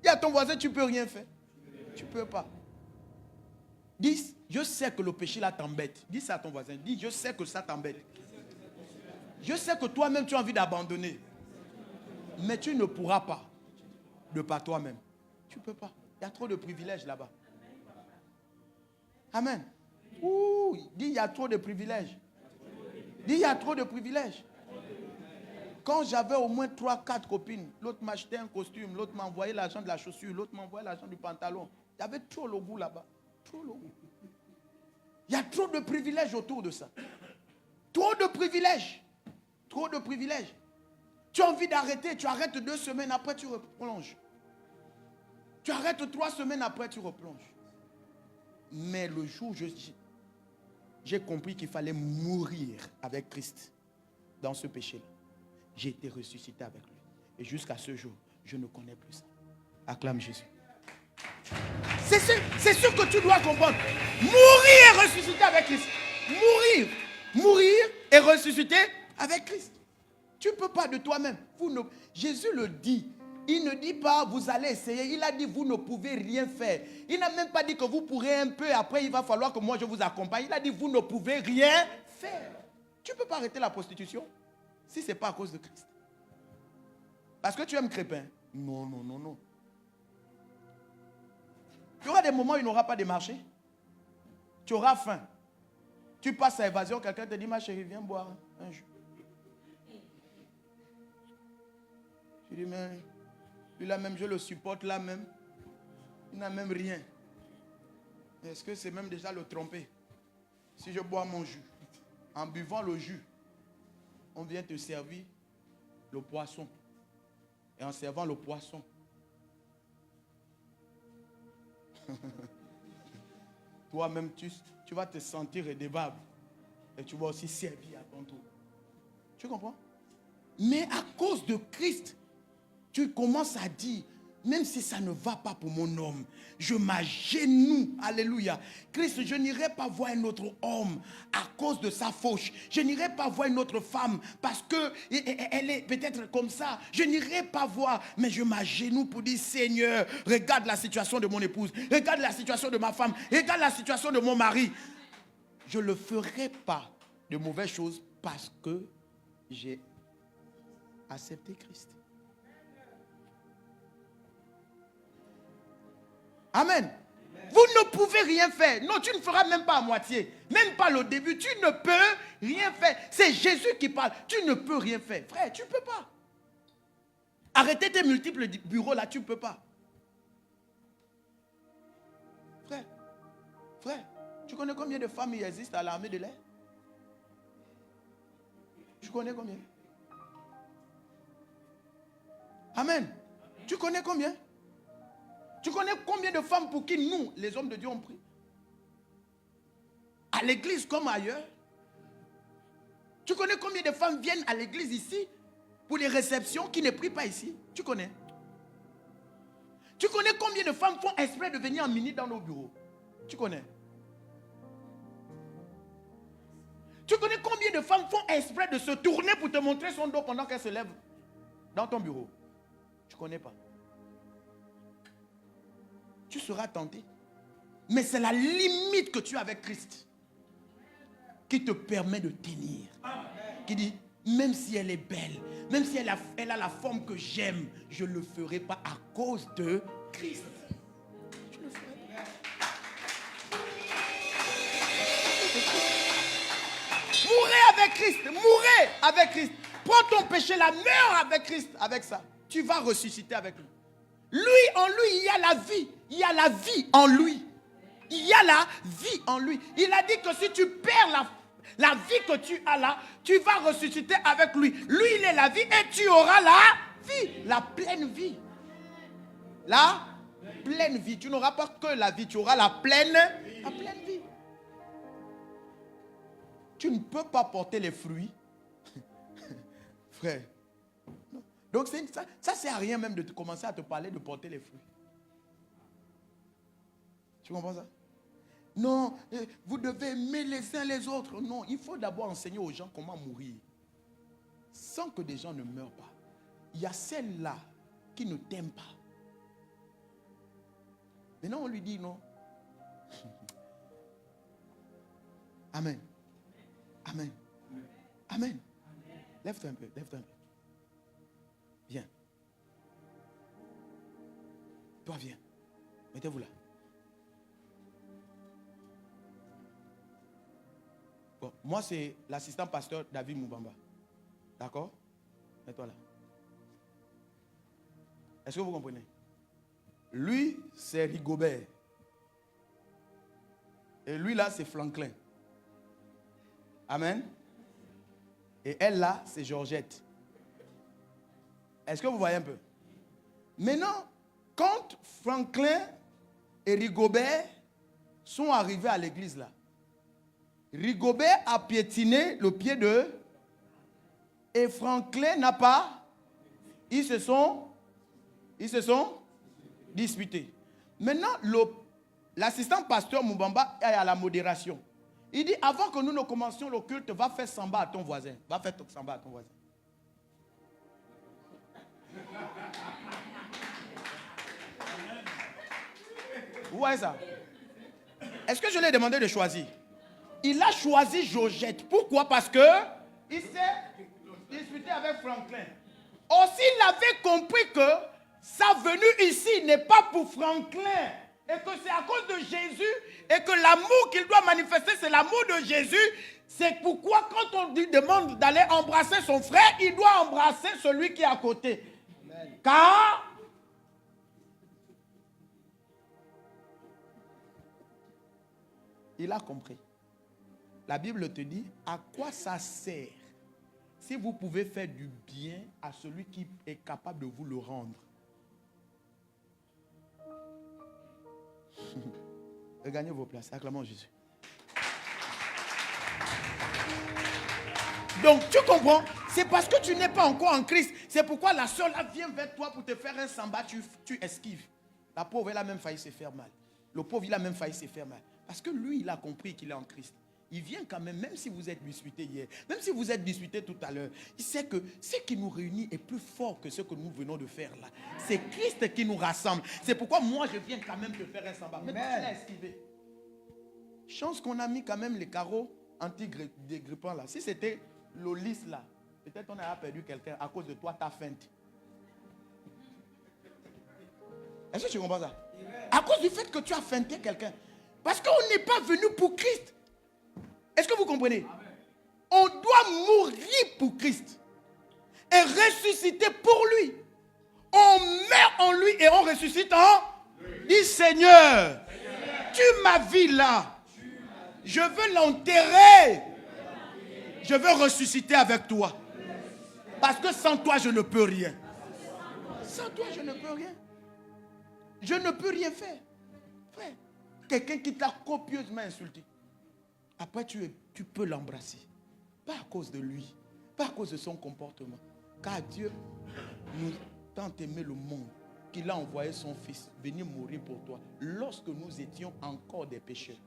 Dis à ton voisin, tu ne peux rien faire. Tu ne peux pas. Dis, je sais que le péché là t'embête. Dis ça à ton voisin. Dis, je sais que ça t'embête. Je sais que toi-même tu as envie d'abandonner. Mais tu ne pourras pas. De par toi-même. Tu ne peux pas. Il y a trop de privilèges là-bas. Amen. Ouh, dis, il y a trop de privilèges. Dis, il y a trop de privilèges. Quand j'avais au moins 3-4 copines, l'autre m'achetait un costume, l'autre m'envoyait l'argent de la chaussure, l'autre m'envoyait l'argent du pantalon. Il y avait trop le goût là-bas. Trop le goût. Il y a trop de privilèges autour de ça. Trop de privilèges. Trop de privilèges. Tu as envie d'arrêter, tu arrêtes 2 semaines après, tu replonges. Tu arrêtes 3 semaines après, tu replonges. Mais le jour où j'ai compris qu'il fallait mourir avec Christ dans ce péché-là. J'ai été ressuscité avec lui. Et jusqu'à ce jour, je ne connais plus ça. Acclame Jésus. C'est sûr que tu dois comprendre. Mourir et ressusciter avec Christ. Mourir et ressusciter avec Christ. Tu ne peux pas de toi-même. Jésus le dit. Il ne dit pas vous allez essayer. Il a dit vous ne pouvez rien faire. Il n'a même pas dit que vous pourrez un peu. Après il va falloir que moi je vous accompagne. Il a dit vous ne pouvez rien faire. Tu ne peux pas arrêter la prostitution si ce n'est pas à cause de Christ. Parce que tu aimes Crépin. Non. Il y aura des moments où il n'aura pas de marché. Tu auras faim. Tu passes à évasion, quelqu'un te dit ma chérie viens boire un jus. Tu dis mais lui là même je le supporte là même. Il n'a même rien. Est-ce que c'est même déjà le tromper? Si je bois mon jus, en buvant le jus, on vient te servir le poisson. Et en servant le poisson, toi-même tu vas te sentir redevable. Et tu vas aussi servir à ton tour. Tu comprends? Mais à cause de Christ, tu commences à dire, même si ça ne va pas pour mon homme, je m'agenouille, alléluia. Christ, je n'irai pas voir un autre homme à cause de sa fauche. Je n'irai pas voir une autre femme parce qu'elle est peut-être comme ça. Je n'irai pas voir, mais je m'agenouille pour dire, Seigneur, regarde la situation de mon épouse, regarde la situation de ma femme, regarde la situation de mon mari. Je ne le ferai pas de mauvaises choses parce que j'ai accepté Christ. Amen. Vous ne pouvez rien faire. Non, tu ne feras même pas à moitié. Même pas le début. Tu ne peux rien faire. C'est Jésus qui parle. Tu ne peux rien faire. Frère, tu ne peux pas. Arrêter tes multiples bureaux là, tu ne peux pas. Frère, tu connais combien de femmes il existe à l'armée de l'air? Tu connais combien? Amen. Tu connais combien? Tu connais combien de femmes pour qui nous, les hommes de Dieu, on prie? À l'église comme ailleurs. Tu connais combien de femmes viennent à l'église ici pour les réceptions qui ne prient pas ici? Tu connais? Tu connais combien de femmes font exprès de venir en minute dans nos bureaux? Tu connais? Tu connais combien de femmes font exprès de se tourner pour te montrer son dos pendant qu'elle se lève dans ton bureau? Tu connais pas? Tu seras tenté. Mais c'est la limite que tu as avec Christ qui te permet de tenir. Qui dit, même si elle est belle, même si elle a la forme que j'aime, je ne le ferai pas à cause de Christ. Je ne le ferai pas. Mourez avec Christ. Mourez avec Christ. Prends ton péché là, meurs avec Christ. Avec ça, tu vas ressusciter avec lui. Lui, en lui, il y a la vie. Il y a la vie en lui. Il y a la vie en lui. Il a dit que si tu perds la vie que tu as là, tu vas ressusciter avec lui. Lui, il est la vie et tu auras la vie. La pleine vie. La pleine vie. Tu n'auras pas que la vie, tu auras la pleine vie. Tu ne peux pas porter les fruits. Frère. Donc ça sert à rien même de commencer à te parler de porter les fruits. Tu comprends ça? Non, vous devez aimer les uns les autres. Non, il faut d'abord enseigner aux gens comment mourir. Sans que des gens ne meurent pas. Il y a celles-là qui ne t'aiment pas. Maintenant on lui dit non. Amen. Amen. Amen. Lève-toi un peu, lève-toi un peu. Viens. Toi, viens. Mettez-vous là. Bon, moi, c'est l'assistant pasteur David Moubamba. D'accord? Mets-toi là. Est-ce que vous comprenez? Lui, c'est Rigobert. Et lui, là, c'est Franklin. Amen. Et elle, là, c'est Georgette. Est-ce que vous voyez un peu? Maintenant, quand Franklin et Rigobert sont arrivés à l'église là, Rigobert a piétiné le pied de... Et Franklin n'a pas... Ils se sont disputés. Maintenant, l'assistant pasteur Moubamba est à la modération. Il dit, avant que nous ne commencions le culte, va faire samba à ton voisin. Va faire samba à ton voisin. Vous voyez ça? Est-ce que je lui ai demandé de choisir? Il a choisi Georgette. Pourquoi? Parce que il s'est disputé avec Franklin. Aussi, il avait compris que sa venue ici n'est pas pour Franklin. Et que c'est à cause de Jésus. Et que l'amour qu'il doit manifester, c'est l'amour de Jésus. C'est pourquoi quand on lui demande d'aller embrasser son frère, il doit embrasser celui qui est à côté. Amen. Car... il a compris. La Bible te dit, à quoi ça sert si vous pouvez faire du bien à celui qui est capable de vous le rendre? Regagnez vos places, acclamons Jésus. Donc tu comprends, c'est parce que tu n'es pas encore en Christ. C'est pourquoi la soeur là vient vers toi pour te faire un samba, tu esquives. La pauvre, elle a même failli se faire mal. Le pauvre, il a même failli se faire mal. Parce que lui, il a compris qu'il est en Christ. Il vient quand même si vous êtes disputé hier, même si vous êtes disputé tout à l'heure, il sait que ce qui nous réunit est plus fort que ce que nous venons de faire là. C'est Christ qui nous rassemble. C'est pourquoi moi, je viens quand même te faire un sabbat. Mais tu l'as esquivé. Chance qu'on a mis quand même les carreaux anti-dégrippants là. Si c'était l'olis là, peut-être on aurait perdu quelqu'un à cause de toi, ta feinte. Est-ce que tu comprends ça? À cause du fait que tu as feinté quelqu'un. Parce qu'on n'est pas venu pour Christ. Est-ce que vous comprenez? Amen. On doit mourir pour Christ et ressusciter pour lui. On meurt en lui et on ressuscite en lui. Dis Seigneur, tu m'as vu là. Je veux l'enterrer. Je veux ressusciter avec toi. Parce que sans toi, je ne peux rien. Sans toi, je ne peux rien. Je ne peux rien faire. Frère, quelqu'un qui t'a copieusement insulté. Après, tu peux l'embrasser. Pas à cause de lui. Pas à cause de son comportement. Car Dieu nous tant aimé le monde qu'il a envoyé son fils venir mourir pour toi lorsque nous étions encore des pécheurs.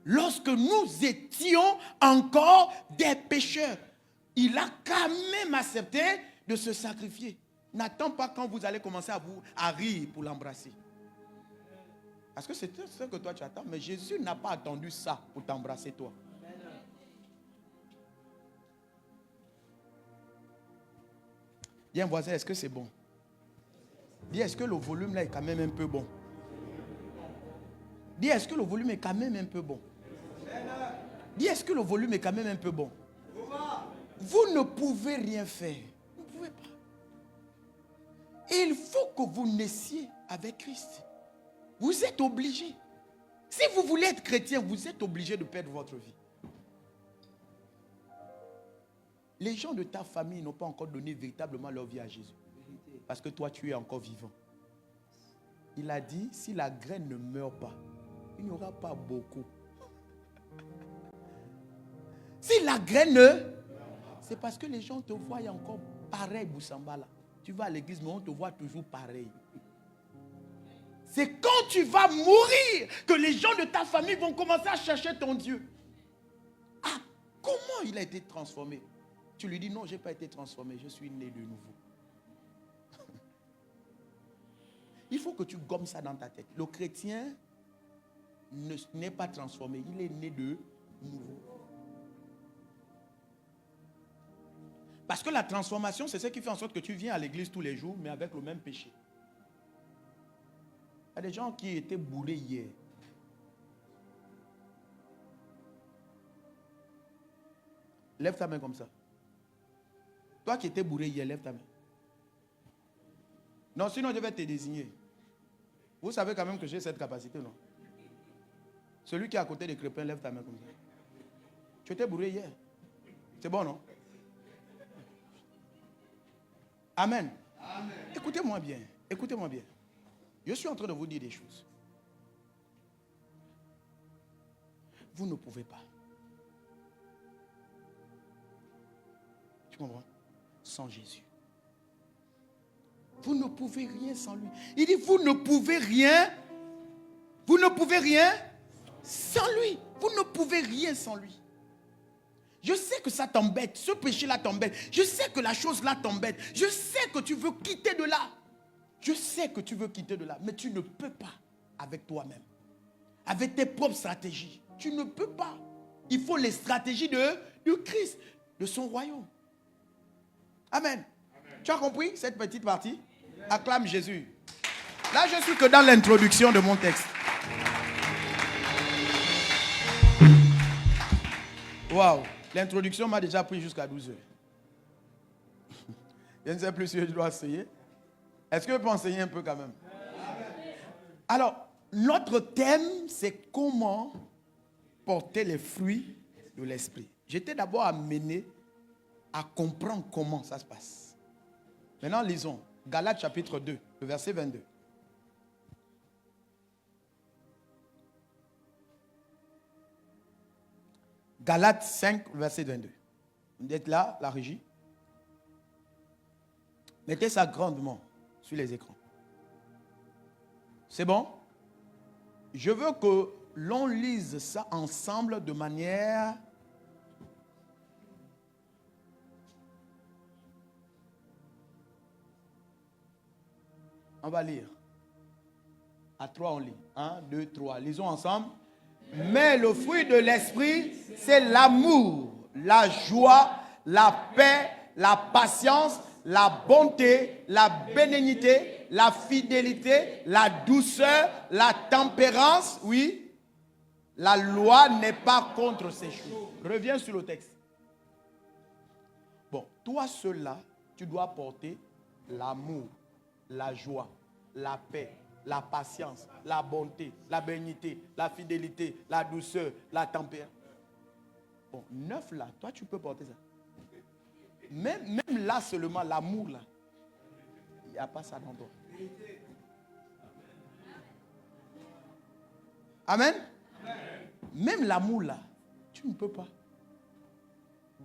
Lorsque nous étions encore des pécheurs, il a quand même accepté de se sacrifier. N'attends pas quand vous allez commencer à rire pour l'embrasser. Parce que c'est ce que toi tu attends. Mais Jésus n'a pas attendu ça pour t'embrasser toi. Dis un voisin, est-ce que c'est bon? Dis, est-ce que le volume là est quand même un peu bon? Dis, est-ce que le volume est quand même un peu bon? Dis, est-ce que le volume est quand même un peu bon? Vous ne pouvez rien faire. Vous ne pouvez pas. Et il faut que vous naissiez avec Christ. Vous êtes obligés. Si vous voulez être chrétien, vous êtes obligé de perdre votre vie. Les gens de ta famille n'ont pas encore donné véritablement leur vie à Jésus. Parce que toi, tu es encore vivant. Il a dit, si la graine ne meurt pas, il n'y aura pas beaucoup. Si la graine ne... C'est parce que les gens te voient encore pareil, Boussamba là. Tu vas à l'église, mais on te voit toujours pareil. C'est quand tu vas mourir que les gens de ta famille vont commencer à chercher ton Dieu. Ah, comment il a été transformé? Tu lui dis, non, je n'ai pas été transformé, je suis né de nouveau. Il faut que tu gommes ça dans ta tête. Le chrétien n'est pas transformé, il est né de nouveau. Parce que la transformation, c'est ce qui fait en sorte que tu viens à l'église tous les jours, mais avec le même péché. Il y a des gens qui étaient bourrés hier. Lève ta main comme ça. Toi qui étais bourré hier, lève ta main. Non, sinon je vais te désigner. Vous savez quand même que j'ai cette capacité, non? Celui qui est à côté des Crépins, lève ta main comme ça. Tu étais bourré hier. C'est bon, non? Amen. Amen. Écoutez-moi bien. Écoutez-moi bien. Je suis en train de vous dire des choses. vous ne pouvez pas. Tu comprends? Sans Jésus. Vous ne pouvez rien sans lui. Il dit, vous ne pouvez rien. Vous ne pouvez rien sans lui. Vous ne pouvez rien sans lui. Je sais que ça t'embête. Ce péché-là t'embête. Je sais que la chose-là t'embête. Je sais que tu veux quitter de là. Je sais que tu veux quitter de là. Mais tu ne peux pas avec toi-même. Avec tes propres stratégies. Tu ne peux pas. Il faut les stratégies de Christ, de son royaume. Amen. Tu as compris cette petite partie? Acclame Jésus. Là, je suis que dans l'introduction de mon texte. Waouh. L'introduction m'a déjà pris jusqu'à 12 heures. Je ne sais plus si je dois essayer. Est-ce que je peux enseigner un peu quand même? Alors, notre thème, c'est comment porter les fruits de l'esprit. J'étais d'abord amené à comprendre comment ça se passe. Maintenant, lisons. Galates chapitre 2, le verset 22. Galates 5, verset 22. Vous êtes là, la régie? Mettez ça grandement sur les écrans. C'est bon? Je veux que l'on lise ça ensemble de manière... On va lire. À 3, on lit. 1, 2, 3. Lisons ensemble. Mais le fruit de l'esprit, c'est l'amour, la joie, la paix, la patience, la bonté, la bénignité, la fidélité, la douceur, la tempérance. Oui, la loi n'est pas contre ces choses. Reviens sur le texte. Bon, toi seul-là, tu dois porter l'amour, la joie, la paix, la patience, la bonté, la bénignité, la fidélité, la douceur, la tempérance. Bon, 9 là, toi tu peux porter ça. Même là seulement, l'amour là, il n'y a pas ça dans toi. Amen. Même l'amour là, tu ne peux pas.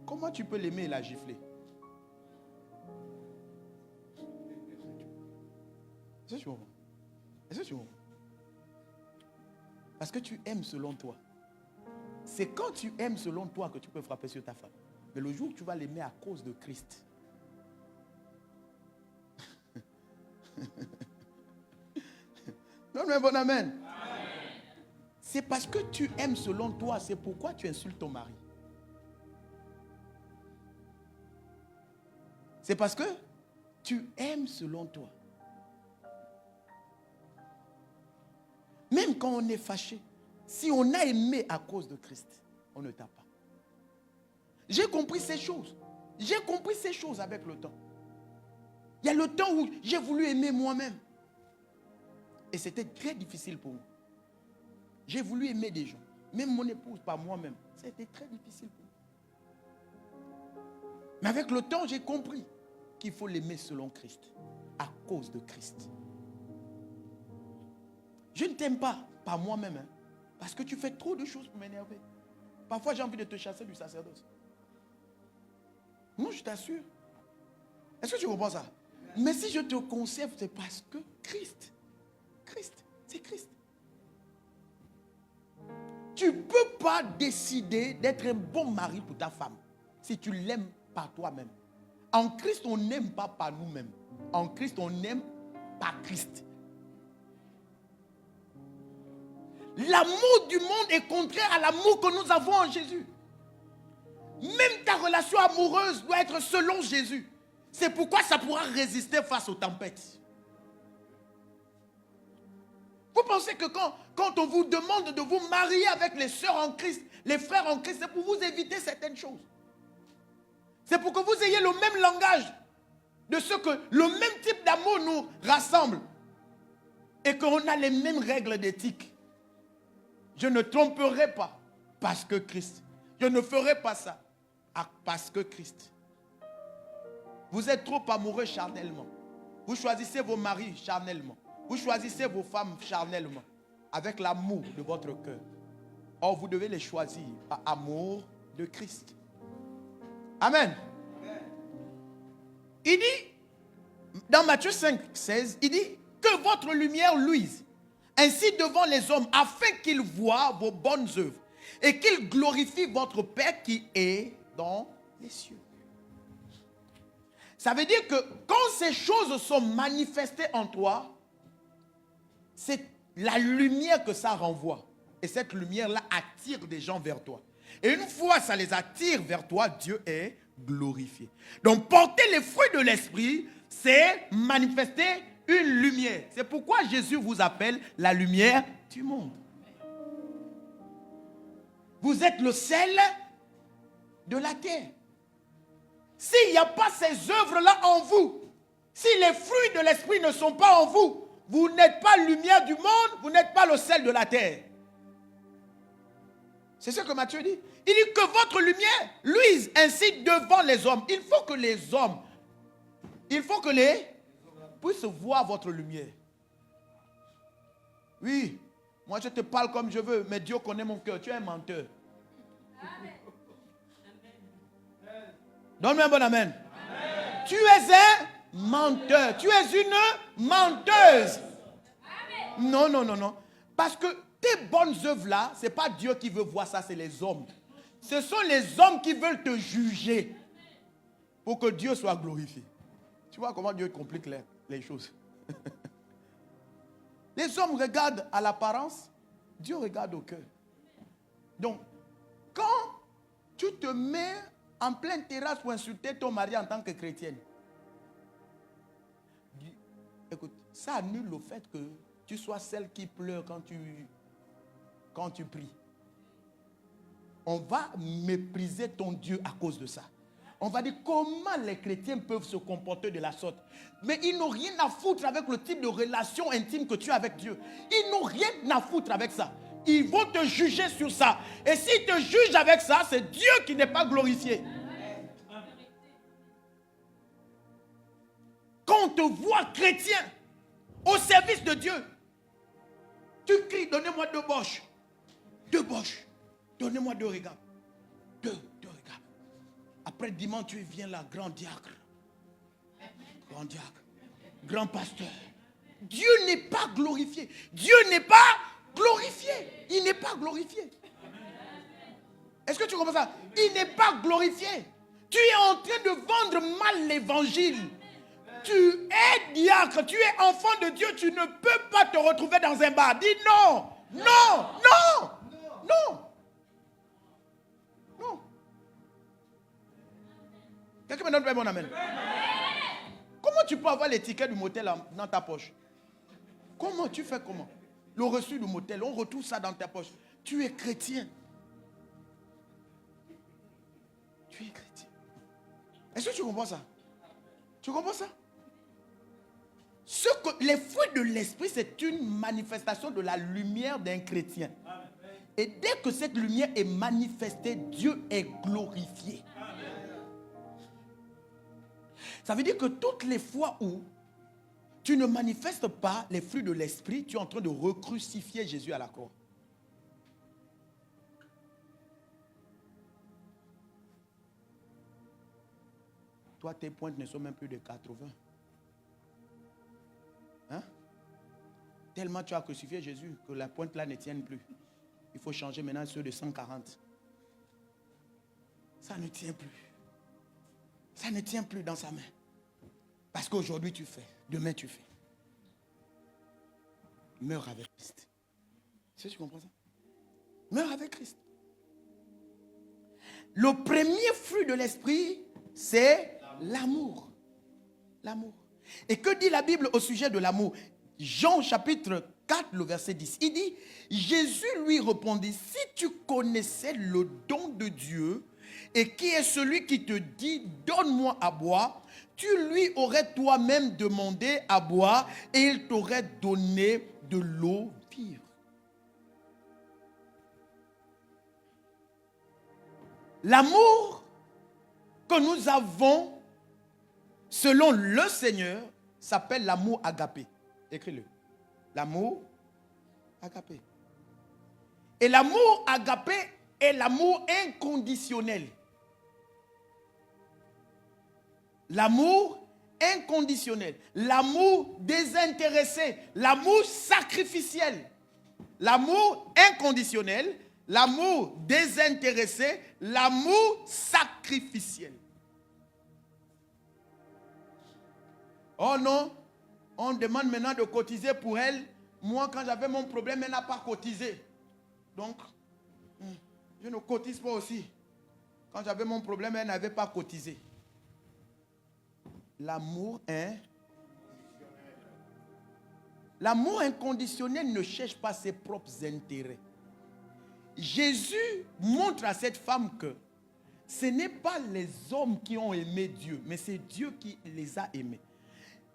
Comment tu peux l'aimer et la gifler? Est-ce que tu comprends? Est-ce que tu comprends? Parce que tu aimes selon toi. C'est quand tu aimes selon toi que tu peux frapper sur ta femme. Mais le jour où tu vas l'aimer à cause de Christ. Non, mais bon, amen. C'est parce que tu aimes selon toi. C'est pourquoi tu insultes ton mari. C'est parce que tu aimes selon toi. Même quand on est fâché, si on a aimé à cause de Christ, on ne tape pas. J'ai compris ces choses. J'ai compris ces choses avec le temps. Il y a le temps où j'ai voulu aimer moi-même. Et c'était très difficile pour moi. J'ai voulu aimer des gens. Même mon épouse, pas moi-même. C'était très difficile pour moi. Mais avec le temps, j'ai compris qu'il faut l'aimer selon Christ. À cause de Christ. Je ne t'aime pas moi-même. Parce que tu fais trop de choses pour m'énerver. Parfois, j'ai envie de te chasser du sacerdoce. Non, je t'assure. Est-ce que tu comprends ça? Mais si je te conserve, c'est parce que Christ. Christ, c'est Christ. Tu ne peux pas décider d'être un bon mari pour ta femme si tu l'aimes par toi-même. En Christ, on n'aime pas par nous-mêmes. En Christ, on aime par Christ. L'amour du monde est contraire à l'amour que nous avons en Jésus. Même ta relation amoureuse doit être selon Jésus. C'est pourquoi ça pourra résister face aux tempêtes. Vous pensez que quand on vous demande de vous marier avec les sœurs en Christ, les frères en Christ, c'est pour vous éviter certaines choses. C'est pour que vous ayez le même langage de ce que le même type d'amour nous rassemble et qu'on a les mêmes règles d'éthique. Je ne tromperai pas parce que Christ. Je ne ferai pas ça parce que Christ. Vous êtes trop amoureux charnellement. Vous choisissez vos maris charnellement. Vous choisissez vos femmes charnellement. Avec l'amour de votre cœur. Or, vous devez les choisir par amour de Christ. Amen. Il dit, dans Matthieu 5, 16, il dit que votre lumière luise ainsi devant les hommes, afin qu'ils voient vos bonnes œuvres et qu'ils glorifient votre Père qui est dans les cieux. Ça veut dire que quand ces choses sont manifestées en toi, c'est la lumière que ça renvoie. Et cette lumière-là attire des gens vers toi. Et une fois ça les attire vers toi, Dieu est glorifié. Donc porter les fruits de l'esprit, c'est manifester une lumière. C'est pourquoi Jésus vous appelle la lumière du monde. Vous êtes le sel de la terre. S'il n'y a pas ces œuvres-là en vous, si les fruits de l'esprit ne sont pas en vous, vous n'êtes pas lumière du monde, vous n'êtes pas le sel de la terre. C'est ce que Matthieu dit. Il dit que votre lumière luise ainsi devant les hommes. Il faut que les hommes, puissent voir votre lumière. Oui, moi je te parle comme je veux, mais Dieu connaît mon cœur. Tu es un menteur. Donne-moi un bon amen. Amen. Tu es un menteur. Tu es une menteuse. Amen. Non, non, non, non. Parce que tes bonnes œuvres là, ce n'est pas Dieu qui veut voir ça, c'est les hommes. Ce sont les hommes qui veulent te juger pour que Dieu soit glorifié. Tu vois comment Dieu complique les choses. Les hommes regardent à l'apparence, Dieu regarde au cœur. Donc, quand tu te mets en pleine terrasse pour insulter ton mari en tant que chrétienne, écoute, ça annule le fait que tu sois celle qui pleure quand tu pries. On va mépriser ton Dieu à cause de ça. On va dire comment les chrétiens peuvent se comporter de la sorte. Mais ils n'ont rien à foutre avec le type de relation intime que tu as avec Dieu. Ils n'ont rien à foutre avec ça. Ils vont te juger sur ça. Et s'ils te jugent avec ça, c'est Dieu qui n'est pas glorifié. Quand on te voit chrétien au service de Dieu, tu cries, donnez-moi 2 boches. 2 boches. Donnez-moi 2 regards. 2 regards. Après dimanche, tu viens là, grand diacre. Grand diacre. Grand pasteur. Dieu n'est pas glorifié. Dieu n'est pas glorifié. Il n'est pas glorifié. Est-ce que tu comprends ça? Il n'est pas glorifié. Tu es en train de vendre mal l'évangile. Tu es diacre, tu es enfant de Dieu, tu ne peux pas te retrouver dans un bar. Dis non, non, non, non, non. Quelqu'un me donne pas mon amen. Comment tu peux avoir les tickets du motel dans ta poche? Comment tu fais comment? Le reçu du motel, on retrouve ça dans ta poche. Tu es chrétien. Tu es chrétien. Est-ce que tu comprends ça? Tu comprends ça? Les fruits de l'esprit, c'est une manifestation de la lumière d'un chrétien. Et dès que cette lumière est manifestée, Dieu est glorifié. Ça veut dire que toutes les fois où tu ne manifestes pas les fruits de l'esprit, tu es en train de recrucifier Jésus à la croix. Toi, tes pointes ne sont même plus de 80. Hein? Tellement tu as crucifié Jésus que la pointe là ne tienne plus. Il faut changer maintenant ceux de 140. Ça ne tient plus. Ça ne tient plus dans sa main. Parce qu'aujourd'hui tu fais, demain tu fais. Meurs avec Christ. Est-ce que tu comprends ça? Meurs avec Christ. Le premier fruit de l'esprit, c'est l'amour. L'amour. Et que dit la Bible au sujet de l'amour? Jean chapitre 4, le verset 10. Il dit, Jésus lui répondit, si tu connaissais le don de Dieu, et qui est celui qui te dit, donne-moi à boire, tu lui aurais toi-même demandé à boire, et il t'aurait donné de l'eau vive. L'amour que nous avons selon le Seigneur s'appelle l'amour agapé. Écris-le. L'amour agapé. Et l'amour agapé est l'amour inconditionnel. L'amour inconditionnel, l'amour désintéressé, l'amour sacrificiel, l'amour inconditionnel, l'amour désintéressé, l'amour sacrificiel. Oh non, on demande maintenant de cotiser pour elle. Moi, quand j'avais mon problème, elle n'a pas cotisé. Donc, je ne cotise pas aussi. Quand j'avais mon problème, elle n'avait pas cotisé. L'amour inconditionnel ne cherche pas ses propres intérêts. Jésus montre à cette femme que ce n'est pas les hommes qui ont aimé Dieu, mais c'est Dieu qui les a aimés.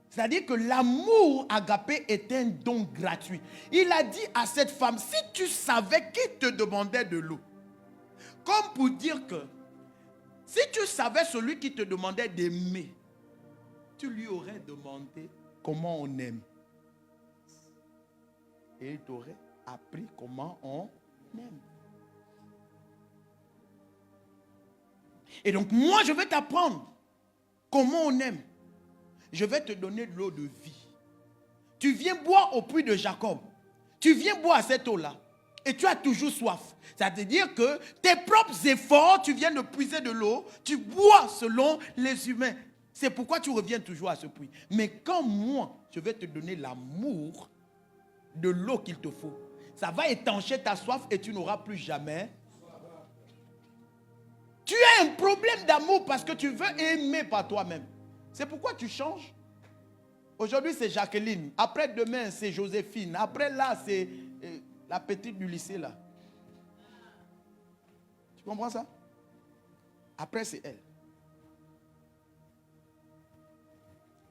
C'est-à-dire que l'amour agapé est un don gratuit. Il a dit à cette femme, si tu savais qui te demandait de l'eau, comme pour dire que si tu savais celui qui te demandait d'aimer, tu lui aurais demandé comment on aime. Et il t'aurait appris comment on aime. Et donc moi je vais t'apprendre comment on aime. Je vais te donner de l'eau de vie. Tu viens boire au puits de Jacob. Tu viens boire à cette eau-là. Et tu as toujours soif. C'est-à-dire que tes propres efforts, tu viens de puiser de l'eau. Tu bois selon les humains. C'est pourquoi tu reviens toujours à ce puits. Mais quand moi, je vais te donner l'amour de l'eau qu'il te faut, ça va étancher ta soif et tu n'auras plus jamais. Tu as un problème d'amour parce que tu veux aimer par toi-même. C'est pourquoi tu changes. Aujourd'hui, c'est Jacqueline. Après demain, c'est Joséphine. Après là, c'est la petite du lycée là. Tu comprends ça? Après, c'est elle.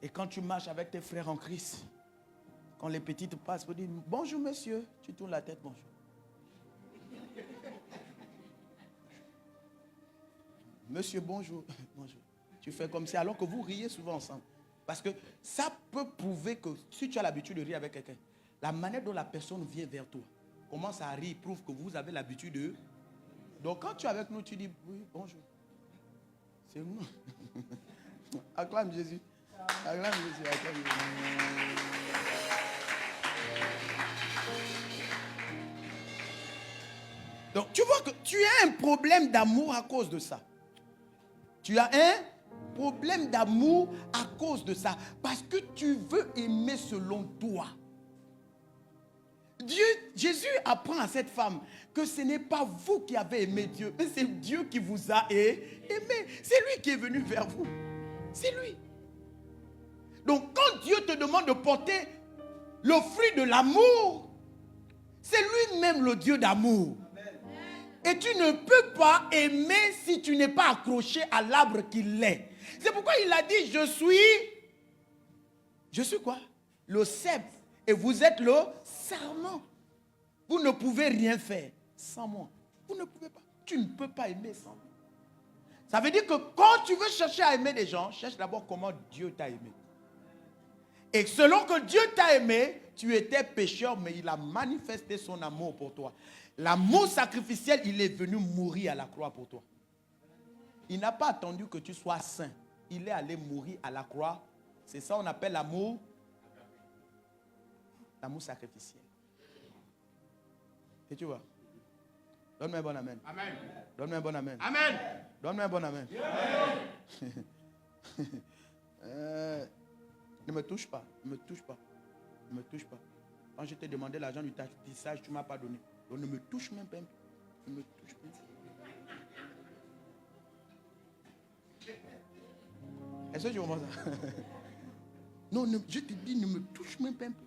Et quand tu marches avec tes frères en Christ, quand les petites passent, vous dites bonjour monsieur, tu tournes la tête, bonjour. Monsieur, bonjour. Bonjour. Tu fais comme ça alors que vous riez souvent ensemble. Parce que ça peut prouver que si tu as l'habitude de rire avec quelqu'un, la manière dont la personne vient vers toi, commence à rire, prouve que vous avez l'habitude de... Donc quand tu es avec nous, tu dis oui, bonjour. C'est nous. Acclame Jésus. Acclame Jésus. Acclame Jésus. Donc tu vois que tu as un problème d'amour à cause de ça. Tu as un problème d'amour à cause de ça. Parce que tu veux aimer selon toi. Jésus apprend à cette femme que ce n'est pas vous qui avez aimé Dieu, mais c'est Dieu qui vous a aimé. C'est lui qui est venu vers vous. C'est lui. Donc quand Dieu te demande de porter le fruit de l'amour, c'est lui-même le Dieu d'amour. Et tu ne peux pas aimer si tu n'es pas accroché à l'arbre qu'il est. C'est pourquoi il a dit, je suis quoi? Le cep. Et vous êtes le sarment. Vous ne pouvez rien faire sans moi. Vous ne pouvez pas. Tu ne peux pas aimer sans moi. Ça veut dire que quand tu veux chercher à aimer des gens, cherche d'abord comment Dieu t'a aimé. Et selon que Dieu t'a aimé, tu étais pécheur, mais il a manifesté son amour pour toi. L'amour sacrificiel, il est venu mourir à la croix pour toi. Il n'a pas attendu que tu sois saint. Il est allé mourir à la croix. C'est ça qu'on appelle l'amour. L'amour sacrificiel. Et tu vois? Donne-moi un bon amen. Amen. Donne-moi un bon amen. Amen. Donne-moi un bon amen. Ne me touche pas. Ne me touche pas. Ne me touche pas. Quand je t'ai demandé l'argent du tissage, tu ne m'as pas donné. Donc ne me touche même pas. Ne me touche pas. Est-ce que tu comprends ça? Non, je te dis, ne me touche même pas un peu.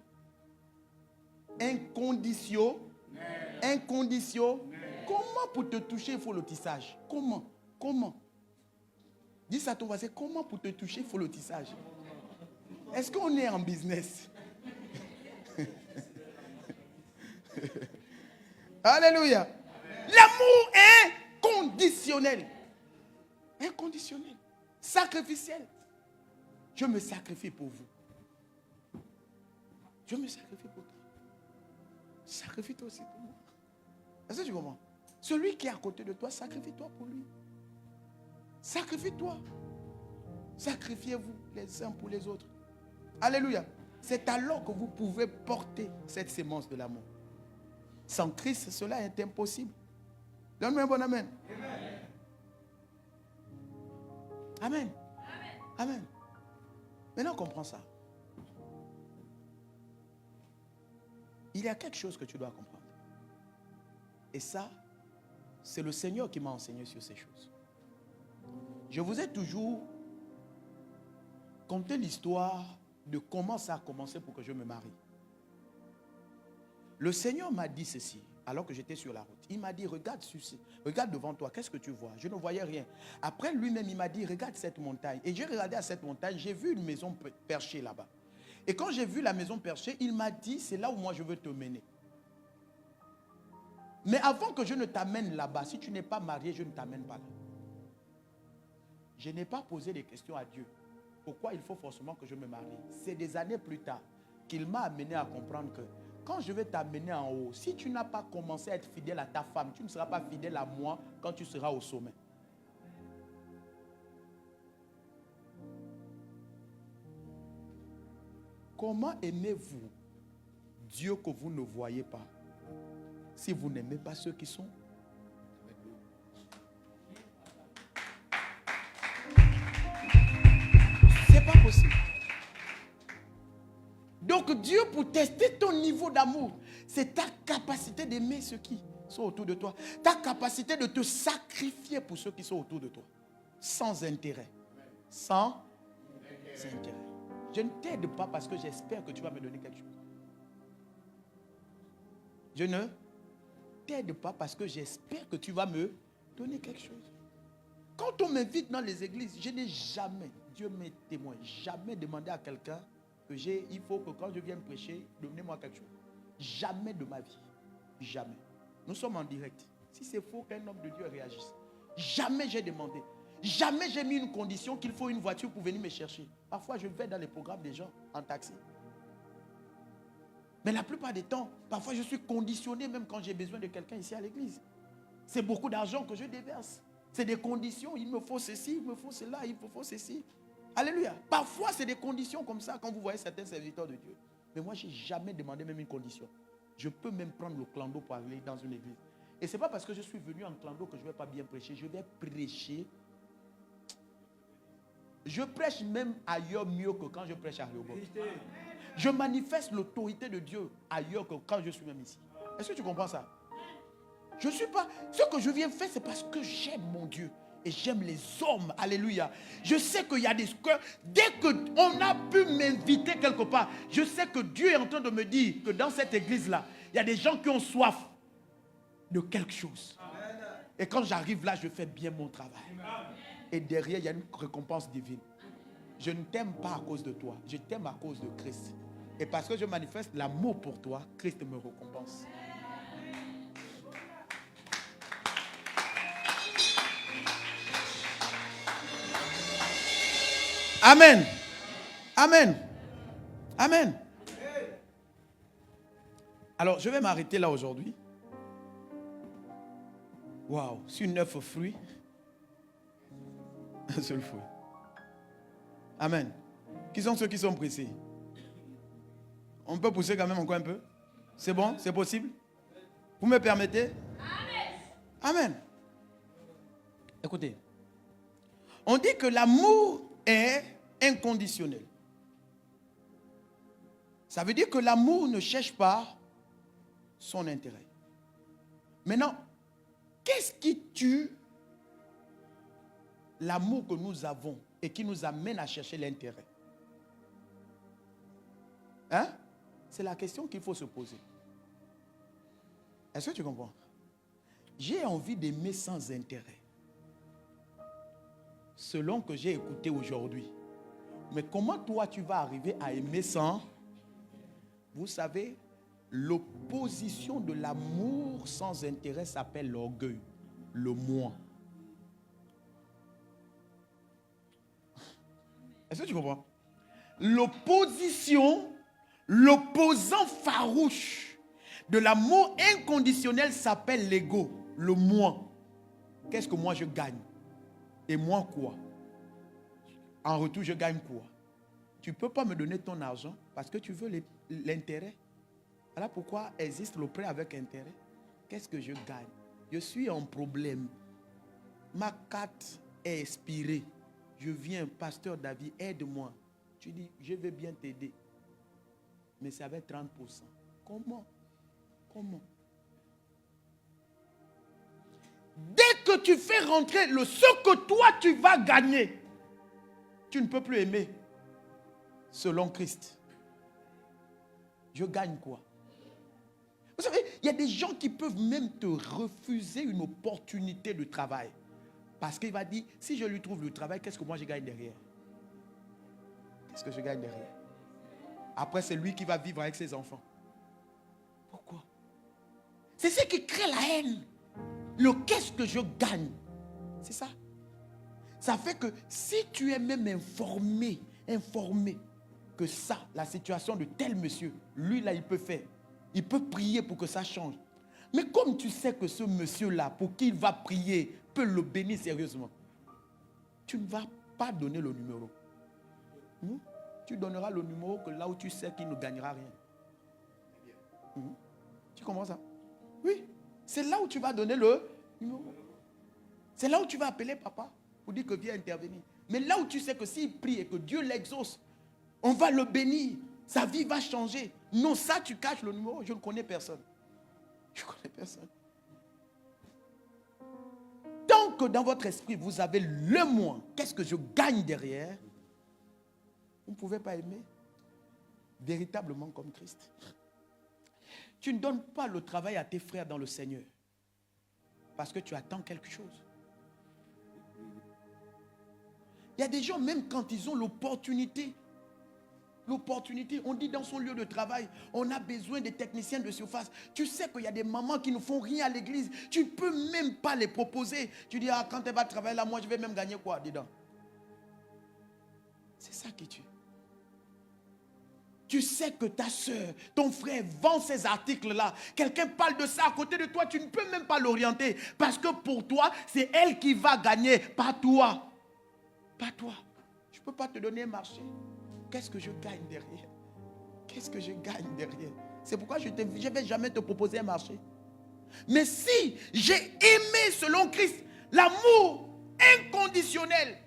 Incondition. Comment pour te toucher, il faut le tissage? Comment? Dis ça à ton voisin, comment pour te toucher, il faut le tissage? Est-ce qu'on est en business? Alléluia. L'amour est conditionnel. Inconditionnel. Sacrificiel. Je me sacrifie pour vous. Je me sacrifie pour toi. Sacrifie-toi aussi pour moi. Est-ce que tu comprends? Celui qui est à côté de toi, sacrifie-toi pour lui. Sacrifie-toi. Sacrifiez-vous les uns pour les autres. Alléluia. C'est alors que vous pouvez porter cette sémence de l'amour. Sans Christ, cela est impossible. Donne-moi un bon amen. Amen. Amen. Maintenant, on comprend ça. Il y a quelque chose que tu dois comprendre. Et ça, c'est le Seigneur qui m'a enseigné sur ces choses. Je vous ai toujours conté l'histoire de comment ça a commencé pour que je me marie. Le Seigneur m'a dit ceci, alors que j'étais sur la route. Il m'a dit, regarde devant toi, qu'est-ce que tu vois? Je ne voyais rien. Après lui-même, il m'a dit, regarde cette montagne. Et j'ai regardé à cette montagne, j'ai vu une maison perchée là-bas. Et quand j'ai vu la maison perchée, il m'a dit, c'est là où moi je veux te mener. Mais avant que je ne t'amène là-bas, si tu n'es pas marié, je ne t'amène pas là. Je n'ai pas posé des questions à Dieu. Pourquoi il faut forcément que je me marie? C'est des années plus tard qu'il m'a amené à comprendre que quand je vais t'amener en haut, si tu n'as pas commencé à être fidèle à ta femme, tu ne seras pas fidèle à moi quand tu seras au sommet. Comment aimez-vous Dieu que vous ne voyez pas si vous n'aimez pas ceux qui sont avec vous? C'est pas possible. Donc Dieu, pour tester ton niveau d'amour, c'est ta capacité d'aimer ceux qui sont autour de toi. Ta capacité de te sacrifier pour ceux qui sont autour de toi. Sans intérêt. Sans intérêt. Je ne t'aide pas parce que j'espère que tu vas me donner quelque chose. Je ne t'aide pas parce que j'espère que tu vas me donner quelque chose. Quand on m'invite dans les églises, je n'ai jamais, Dieu m'est témoin, jamais demandé à quelqu'un que il faut que quand je vienne prêcher, donnez-moi quelque chose. Jamais de ma vie. Jamais. Nous sommes en direct. Si c'est faux qu'un homme de Dieu réagisse. Jamais j'ai demandé. Jamais j'ai mis une condition qu'il faut une voiture pour venir me chercher. Parfois, je vais dans les programmes des gens en taxi. Mais la plupart des temps, parfois, je suis conditionné même quand j'ai besoin de quelqu'un ici à l'église. C'est beaucoup d'argent que je déverse. C'est des conditions. Il me faut ceci, il me faut cela, il me faut ceci. Alléluia. Parfois, c'est des conditions comme ça quand vous voyez certains serviteurs de Dieu. Mais moi, je n'ai jamais demandé même une condition. Je peux même prendre le clando pour aller dans une église. Et ce n'est pas parce que je suis venu en clando que je ne vais pas bien prêcher. Je vais prêcher. Je prêche même ailleurs mieux que quand je prêche à Rehoboth. Je manifeste l'autorité de Dieu ailleurs que quand je suis même ici. Est-ce que tu comprends ça? Je ne suis pas... Ce que je viens faire, c'est parce que j'aime mon Dieu. Et j'aime les hommes. Alléluia. Je sais qu'il y a des... Dès qu'on a pu m'inviter quelque part, je sais que Dieu est en train de me dire que dans cette église-là, il y a des gens qui ont soif de quelque chose. Et quand j'arrive là, je fais bien mon travail. Et derrière, il y a une récompense divine. Je ne t'aime pas à cause de toi. Je t'aime à cause de Christ. Et parce que je manifeste l'amour pour toi, Christ me récompense. Amen. Amen. Amen. Alors, je vais m'arrêter là aujourd'hui. Waouh, sur 9 fruits. Un seul fruit. Amen. Qui sont ceux qui sont pressés? On peut pousser quand même encore un peu? C'est bon? C'est possible? Vous me permettez? Amen. Amen. Écoutez. On dit que l'amour est inconditionnel. Ça veut dire que l'amour ne cherche pas son intérêt. Maintenant, qu'est-ce qui tue l'amour que nous avons et qui nous amène à chercher l'intérêt? Hein? C'est la question qu'il faut se poser. Est-ce que tu comprends? J'ai envie d'aimer sans intérêt. Selon que j'ai écouté aujourd'hui. Mais comment toi tu vas arriver à aimer sans? Vous savez, l'opposition de l'amour sans intérêt s'appelle l'orgueil, le moi. Est-ce que tu comprends? L'opposition, l'opposant farouche de l'amour inconditionnel s'appelle l'ego, le moi. Qu'est-ce que moi je gagne? Et moi quoi? En retour, je gagne quoi? Tu ne peux pas me donner ton argent parce que tu veux l'intérêt. Voilà pourquoi existe le prêt avec intérêt. Qu'est-ce que je gagne? Je suis en problème. Ma carte est expirée. Je viens, pasteur David, aide-moi. Tu dis, je vais bien t'aider. Mais c'est avec 30%. Comment? Dès que tu fais rentrer ce que toi tu vas gagner, tu ne peux plus aimer selon Christ. Je gagne quoi? Vous savez, il y a des gens qui peuvent même te refuser une opportunité de travail. Parce qu'il va dire, si je lui trouve le travail, qu'est-ce que moi je gagne derrière? Qu'est-ce que je gagne derrière? Après, c'est lui qui va vivre avec ses enfants. Pourquoi? C'est ce qui crée la haine. Le qu'est-ce que je gagne? C'est ça. Ça fait que si tu es même informé que ça, la situation de tel monsieur, lui là, il peut faire. Il peut prier pour que ça change. Mais comme tu sais que ce monsieur-là, pour qui il va prier, peut le bénir sérieusement, tu ne vas pas donner le numéro. Tu donneras le numéro que là où tu sais qu'il ne gagnera rien. Tu comprends ça? Oui. C'est là où tu vas donner le numéro. C'est là où tu vas appeler papa pour dire que viens intervenir. Mais là où tu sais que s'il prie et que Dieu l'exauce, on va le bénir. Sa vie va changer. Non, ça, tu caches le numéro. Je ne connais personne. Je ne connais personne. Tant que dans votre esprit, vous avez le moi, qu'est-ce que je gagne derrière? Vous ne pouvez pas aimer véritablement comme Christ. Tu ne donnes pas le travail à tes frères dans le Seigneur parce que tu attends quelque chose. Il y a des gens, même quand ils ont l'opportunité, on dit dans son lieu de travail, on a besoin des techniciens de surface. Tu sais qu'il y a des mamans qui ne font rien à l'église. Tu ne peux même pas les proposer. Tu dis, quand elle va travailler là, moi je vais même gagner quoi dedans? C'est ça qui tue. Tu sais que ta soeur, ton frère vend ces articles-là. Quelqu'un parle de ça à côté de toi, tu ne peux même pas l'orienter. Parce que pour toi, c'est elle qui va gagner, pas toi. Pas toi. Je ne peux pas te donner un marché. Qu'est-ce que je gagne derrière? Qu'est-ce que je gagne derrière? C'est pourquoi je ne vais jamais te proposer un marché. Mais si j'ai aimé selon Christ, l'amour inconditionnel,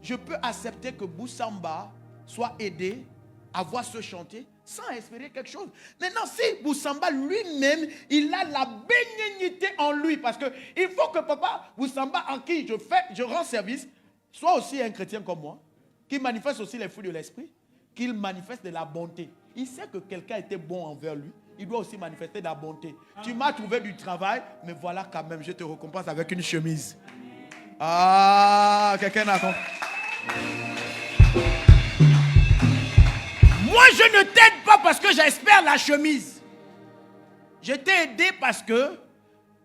je peux accepter que Boussamba soit aidé à voir ce chantier sans espérer quelque chose. Maintenant, si Boussamba lui-même, il a la bénignité en lui, parce qu'il faut que papa Boussamba, en qui je rends service, soit aussi un chrétien comme moi, qui manifeste aussi les fruits de l'esprit, qu'il manifeste de la bonté. Il sait que quelqu'un était bon envers lui, il doit aussi manifester de la bonté. Tu m'as trouvé du travail, mais voilà quand même, je te récompense avec une chemise. Ah, quelqu'un a compris. Moi, je ne t'aide pas parce que j'espère la chemise. Je t'ai aidé parce que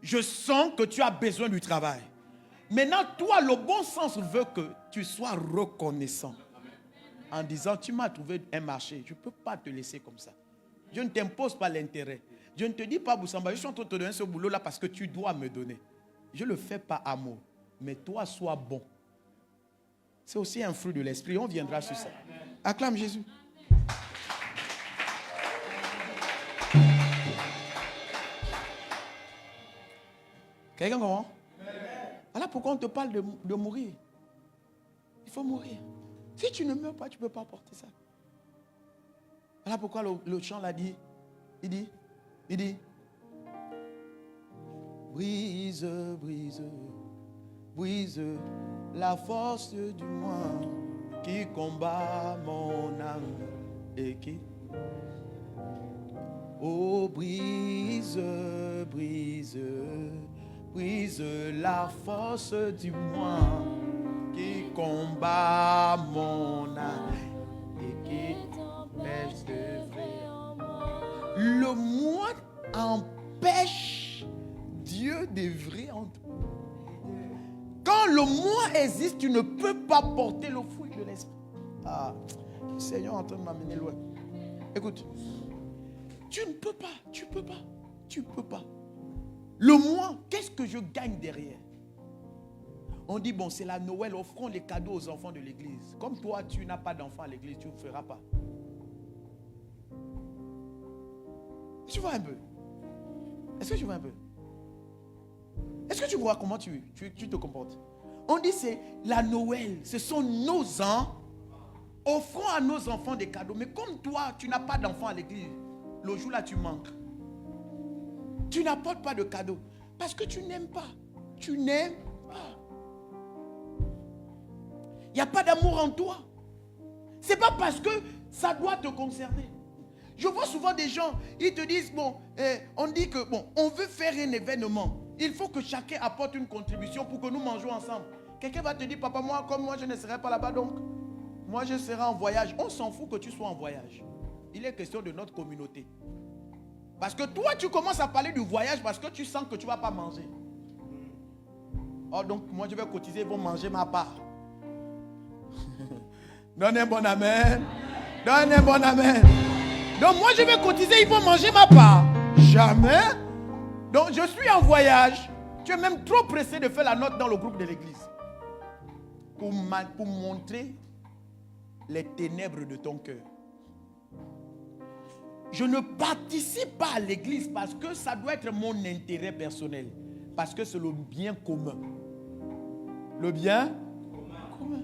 je sens que tu as besoin du travail. Maintenant, toi, le bon sens veut que tu sois reconnaissant. En disant, tu m'as trouvé un marché. Je ne peux pas te laisser comme ça. Je ne t'impose pas l'intérêt. Je ne te dis pas, Boussamba, je suis en train de te donner ce boulot-là parce que tu dois me donner. Je ne le fais pas à amour. Mais toi, sois bon. C'est aussi un fruit de l'esprit. On viendra sur ça. Acclame Jésus. Quelqu'un comprend? Voilà pourquoi on te parle de mourir. Il faut mourir. Si tu ne meurs pas, tu ne peux pas porter ça. Voilà pourquoi le chant l'a dit. Il dit, brise, brise, brise la force du moi qui combat mon âme et qui... Oh, brise, brise, brise la force du moi qui combat mon âme et qui t'empêche de vrai. Le moi empêche Dieu d'œuvrer en toi. Quand le moi existe, tu ne peux pas porter le fruit de l'esprit. Ah, le Seigneur est en train de m'amener loin. Écoute, tu ne peux pas, tu ne peux pas. Tu ne peux pas. Le moi, qu'est-ce que je gagne derrière? On dit, bon, c'est la Noël, offrons les cadeaux aux enfants de l'église. Comme toi, tu n'as pas d'enfants à l'église, tu ne feras pas. Tu vois un peu? Est-ce que tu vois un peu? Est-ce que tu vois comment tu te comportes? On dit, c'est la Noël, ce sont nos ans. Offrons à nos enfants des cadeaux. Mais comme toi, tu n'as pas d'enfants à l'église, le jour-là, tu manques. Tu n'apportes pas de cadeaux. Parce que tu n'aimes pas. Tu n'aimes pas. Il n'y a pas d'amour en toi. Ce n'est pas parce que ça doit te concerner. Je vois souvent des gens, ils te disent, bon, on dit que, bon, on veut faire un événement. Il faut que chacun apporte une contribution pour que nous mangeons ensemble. Quelqu'un va te dire, papa, moi, je ne serai pas là-bas, donc, moi, je serai en voyage. On s'en fout que tu sois en voyage. Il est question de notre communauté. Parce que toi, tu commences à parler du voyage parce que tu sens que tu ne vas pas manger. Oh, donc, moi, je vais cotiser, ils vont manger ma part. Donne un bon amen. Donne un bon amen. Donc, moi, je vais cotiser, ils vont manger ma part. Jamais. Donc, je suis en voyage. Tu es même trop pressé de faire la note dans le groupe de l'église. Pour montrer les ténèbres de ton cœur. Je ne participe pas à l'église parce que ça doit être mon intérêt personnel. Parce que c'est le bien commun. Le bien commun.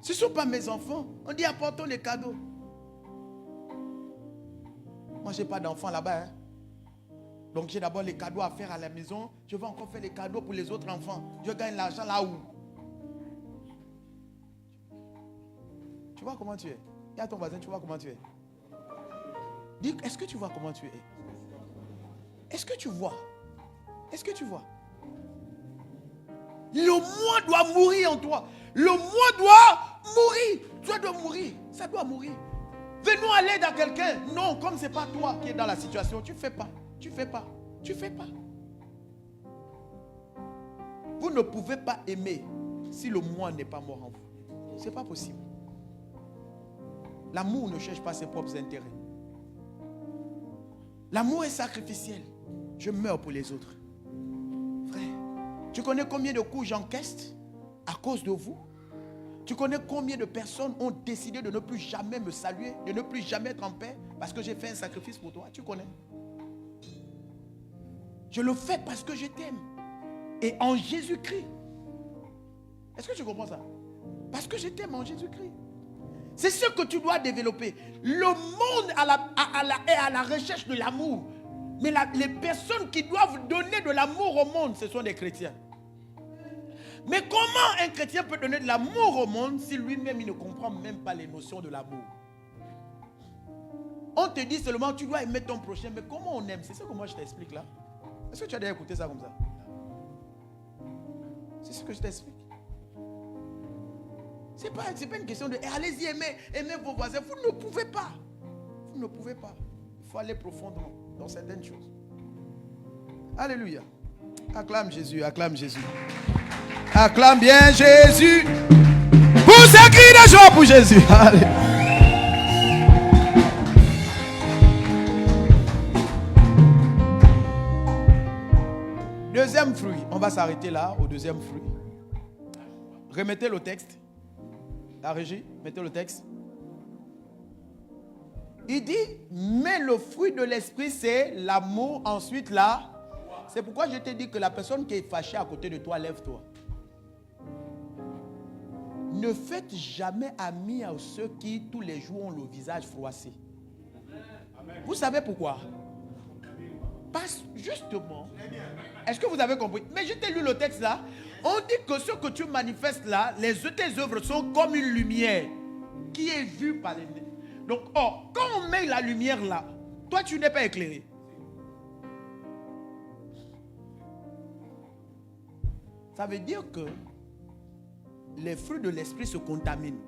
Ce ne sont pas mes enfants. On dit apportons les cadeaux. Moi, je n'ai pas d'enfants là-bas. Hein. Donc, j'ai d'abord les cadeaux à faire à la maison. Je vais encore faire les cadeaux pour les autres enfants. Je gagne l'argent là où? Tu vois comment tu es? Il y a ton voisin, tu vois comment tu es? Dis, est-ce que tu vois comment tu es? Est-ce que tu vois? Est-ce que tu vois? Le moi doit mourir en toi. Le moi doit mourir. Tu dois mourir. Ça doit mourir. Venons à l'aide à quelqu'un. Non, comme ce n'est pas toi qui es dans la situation, tu ne fais pas. Tu ne fais pas. Tu ne fais pas. Vous ne pouvez pas aimer si le moi n'est pas mort en vous. Ce n'est pas possible. L'amour ne cherche pas ses propres intérêts. L'amour est sacrificiel. Je meurs pour les autres. Frère, tu connais combien de coups j'encaisse à cause de vous? Tu connais combien de personnes ont décidé de ne plus jamais me saluer, de ne plus jamais être en paix parce que j'ai fait un sacrifice pour toi? Tu connais? Je le fais parce que je t'aime. Et en Jésus-Christ. Est-ce que tu comprends ça? Parce que je t'aime en Jésus-Christ. C'est ce que tu dois développer. Le monde est à la recherche de l'amour. Mais les personnes qui doivent donner de l'amour au monde, ce sont des chrétiens. Mais comment un chrétien peut donner de l'amour au monde si lui-même il ne comprend même pas les notions de l'amour? On te dit seulement tu dois aimer ton prochain. Mais comment on aime? C'est ce que moi je t'explique là. Est-ce que tu as déjà écouté ça comme ça? C'est ce que je t'explique. Ce n'est pas une question de allez-y, aimez vos voisins. Vous ne pouvez pas. Vous ne pouvez pas. Il faut aller profondément dans certaines choses. Alléluia. Acclame Jésus, acclame Jésus. Acclame bien Jésus. Pousse un cri de joie pour Jésus. Allez. Deuxième fruit. On va s'arrêter là au deuxième fruit. Remettez le texte. La régie, mettez le texte. Il dit, mais le fruit de l'esprit, c'est l'amour, ensuite là. C'est pourquoi je t'ai dit que la personne qui est fâchée à côté de toi, lève-toi. Ne faites jamais amis à ceux qui, tous les jours, ont le visage froissé. Vous savez pourquoi? Parce justement, est-ce que vous avez compris? Mais je t'ai lu le texte là. On dit que ce que tu manifestes là, tes œuvres sont comme une lumière qui est vue par les... Donc, quand on met la lumière là, toi tu n'es pas éclairé. Ça veut dire que les fruits de l'esprit se contaminent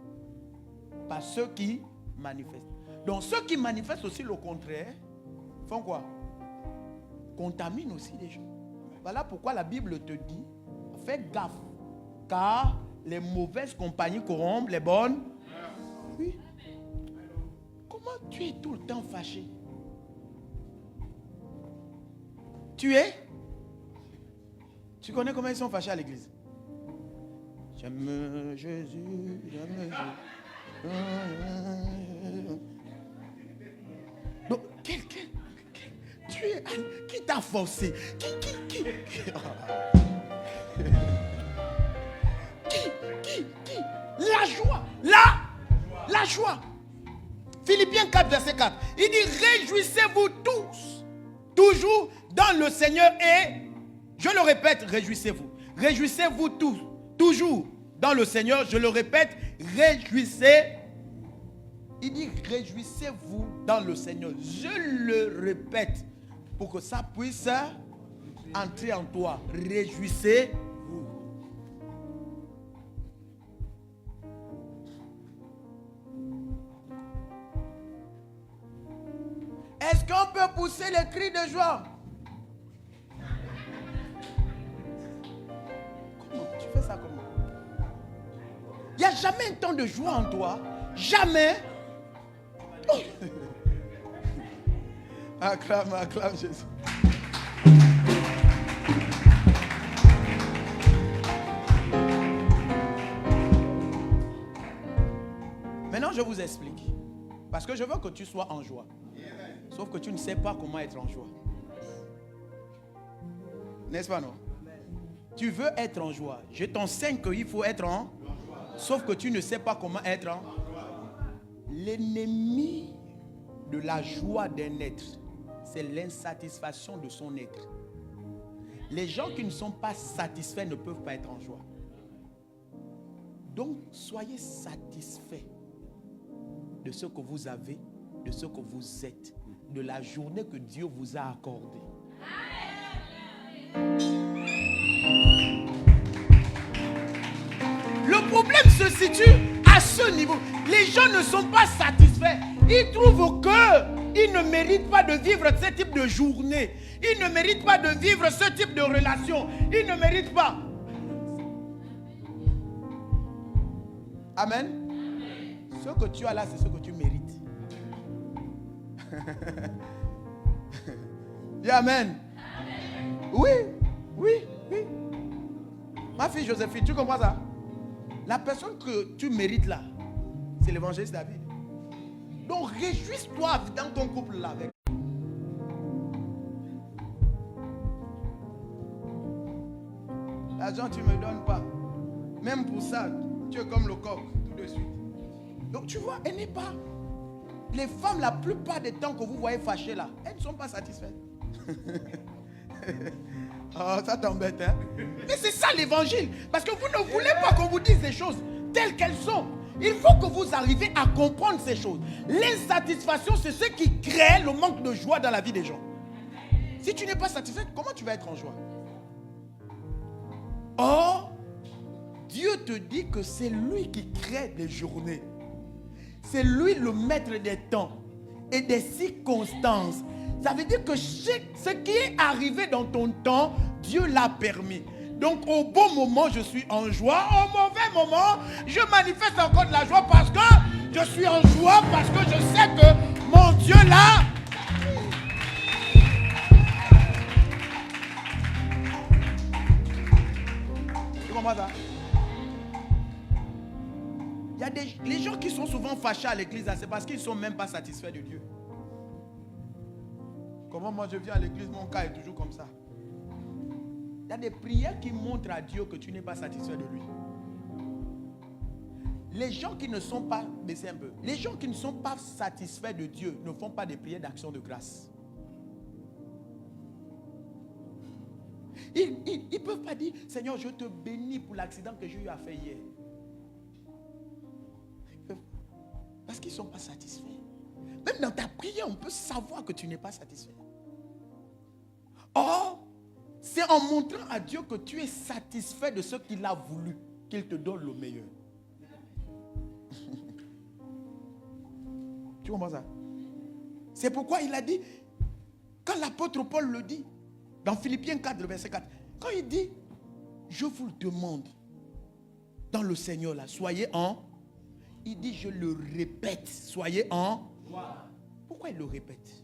par ceux qui manifestent. Donc ceux qui manifestent aussi le contraire font quoi? Contaminent aussi les gens. Voilà pourquoi la Bible te dit, fais gaffe, car les mauvaises compagnies corrompent les bonnes. Oui. Comment tu es tout le temps fâché? Tu es? Tu connais comment ils sont fâchés à l'église? J'aime Jésus, j'aime Jésus. Donc, tu es, qui t'a forcé? Qui? La joie. La joie. Philippiens 4, verset 4. Il dit, réjouissez-vous tous, toujours dans le Seigneur et, je le répète, réjouissez-vous. Réjouissez-vous tous, toujours dans le Seigneur, je le répète, réjouissez. Il dit, réjouissez-vous dans le Seigneur. Je le répète, pour que ça puisse entrer en toi. Réjouissez-vous. Est-ce qu'on peut pousser les cris de joie? Comment? Tu fais ça comment? Il n'y a jamais un temps de joie en toi. Jamais. Oh. Acclame Jésus. Maintenant, je vous explique. Parce que je veux que tu sois en joie. Sauf que tu ne sais pas comment être en joie. N'est-ce pas, non? Tu veux être en joie. Je t'enseigne qu'il faut être en joie. Sauf que tu ne sais pas comment être en joie. L'ennemi de la joie d'un être, c'est l'insatisfaction de son être. Les gens qui ne sont pas satisfaits ne peuvent pas être en joie. Donc, soyez satisfaits de ce que vous avez, de ce que vous êtes, de la journée que Dieu vous a accordée. Le problème se situe à ce niveau. Les gens ne sont pas satisfaits. Ils trouvent qu'ils ne méritent pas de vivre ce type de journée. Ils ne méritent pas de vivre ce type de relation. Ils ne méritent pas. Amen. Ce que tu as là, c'est ce que tu mérites. Dis amen. Oui. Ma fille Joséphine, tu comprends ça? La personne que tu mérites là, c'est l'évangéliste David. Donc réjouis-toi dans ton couple là avec. L'argent tu ne me donnes pas. Même pour ça, tu es comme le coq tout de suite. Donc tu vois, elle n'est pas. Les femmes, la plupart des temps que vous voyez fâchées là, elles ne sont pas satisfaites. Oh, ça t'embête, hein? Mais c'est ça l'évangile. Parce que vous ne voulez pas qu'on vous dise les choses telles qu'elles sont. Il faut que vous arriviez à comprendre ces choses. L'insatisfaction, c'est ce qui crée le manque de joie dans la vie des gens. Si tu n'es pas satisfait, comment tu vas être en joie? Or, Dieu te dit que c'est lui qui crée des journées. C'est lui le maître des temps et des circonstances. Ça veut dire que ce qui est arrivé dans ton temps, Dieu l'a permis. Donc au bon moment, je suis en joie. Au mauvais moment, je manifeste encore de la joie parce que je suis en joie, parce que je sais que mon Dieu l'a. Tu comprends ça? Il y a les gens qui sont souvent fâchés à l'église, c'est parce qu'ils ne sont même pas satisfaits de Dieu. Comment moi je viens à l'église, mon cas est toujours comme ça. Il y a des prières qui montrent à Dieu que tu n'es pas satisfait de lui. Les gens qui ne sont pas, baissez un peu, les gens qui ne sont pas satisfaits de Dieu ne font pas des prières d'action de grâce. Ils ne peuvent pas dire, Seigneur, je te bénis pour l'accident que j'ai eu à faire hier. Parce qu'ils ne sont pas satisfaits. Même dans ta prière, on peut savoir que tu n'es pas satisfait. Or, c'est en montrant à Dieu que tu es satisfait de ce qu'il a voulu, qu'il te donne le meilleur. Tu comprends ça? C'est pourquoi il a dit, quand l'apôtre Paul le dit, dans Philippiens 4, le verset 4, quand il dit, je vous le demande, dans le Seigneur là, soyez en, il dit, je le répète, soyez en. Pourquoi il le répète?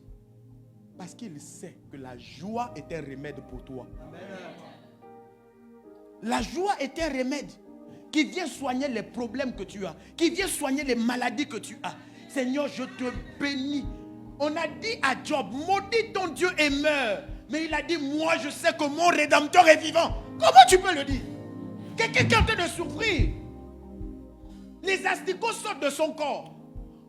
Parce qu'il sait que la joie est un remède pour toi. La joie est un remède qui vient soigner les problèmes que tu as, qui vient soigner les maladies que tu as. Seigneur, je te bénis. On a dit à Job, maudis ton Dieu et meurs. Mais il a dit, moi je sais que mon Rédempteur est vivant. Comment tu peux le dire? Quelqu'un qui est en train de souffrir. Les asticots sortent de son corps.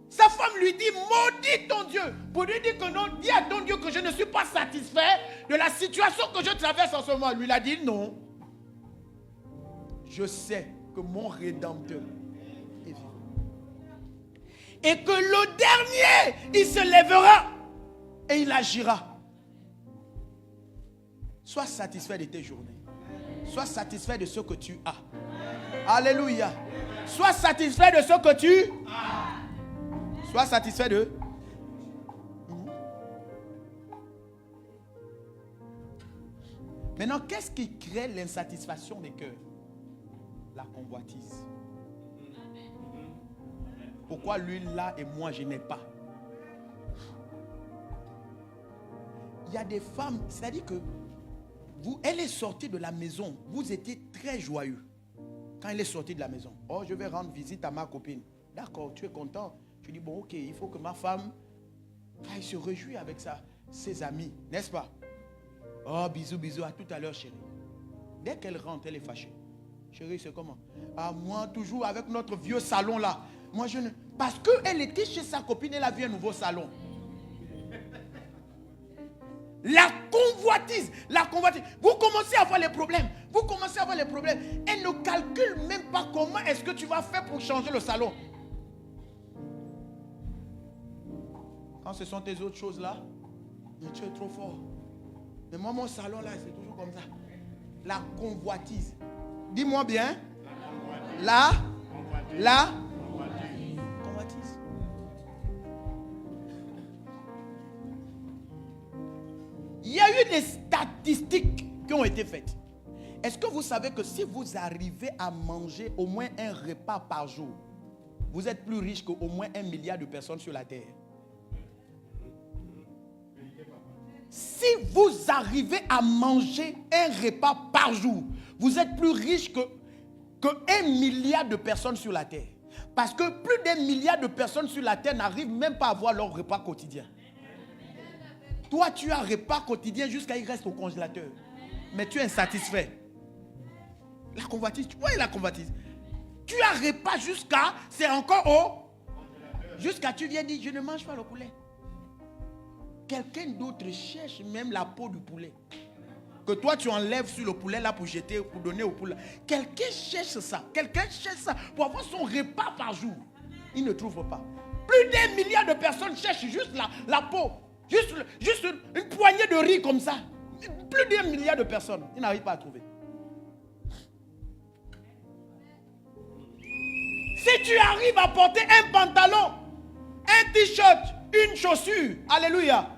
Sa femme lui dit, maudis ton Dieu. Pour lui dire que non, dis à ton Dieu que je ne suis pas satisfait de la situation que je traverse en ce moment. Lui, il a dit non. Je sais que mon Rédempteur est vivant. Et que le dernier, il se lèvera et il agira. Sois satisfait de tes journées. Sois satisfait de ce que tu as. Alléluia. Sois satisfait de ce que tu as. Sois satisfait de... Maintenant, qu'est-ce qui crée l'insatisfaction des cœurs? La convoitise. Pourquoi lui là et moi je n'ai pas? Il y a des femmes, c'est-à-dire que elle est sortie de la maison, vous étiez très joyeux quand elle est sortie de la maison. Oh, je vais rendre visite à ma copine. D'accord, tu es content. Tu dis, bon, ok, il faut que ma femme aille se réjouir avec ses amis, n'est-ce pas? Oh, bisous, bisous, à tout à l'heure, chérie. Dès qu'elle rentre, elle est fâchée. Chérie, c'est comment? Ah, moi, toujours avec notre vieux salon là. Moi, je ne... Parce qu'elle était chez sa copine, elle a vu un nouveau salon. La convoitise. Vous commencez à avoir les problèmes. Elle ne calcule même pas comment est-ce que tu vas faire pour changer le salon. Quand ce sont tes autres choses là, tu es trop fort. Mais moi, mon salon là, c'est toujours comme ça. La convoitise. Dis-moi bien. La convoitise. Il y a eu des statistiques qui ont été faites. Est-ce que vous savez que si vous arrivez à manger au moins un repas par jour, vous êtes plus riche qu'au moins 1 milliard de personnes sur la terre? Si vous arrivez à manger un repas par jour, vous êtes plus riche que 1 milliard de personnes sur la terre. Parce que plus d'1 milliard de personnes sur la terre n'arrivent même pas à avoir leur repas quotidien. Toi, tu as un repas quotidien jusqu'à il reste au congélateur. Mais tu es insatisfait. La convoitise, tu vois la convoitise. Tu as un repas jusqu'à, c'est encore au... Jusqu'à tu viens dire, je ne mange pas le poulet. Quelqu'un d'autre cherche même la peau du poulet. Que toi tu enlèves sur le poulet là pour jeter, pour donner au poulet. Quelqu'un cherche ça. Pour avoir son repas par jour. Il ne trouve pas. Plus d'1 milliard de personnes cherchent juste la peau. Juste une poignée de riz comme ça. Plus d'1 milliard de personnes. Ils n'arrivent pas à trouver. Si tu arrives à porter un pantalon, un t-shirt, une chaussure, alléluia,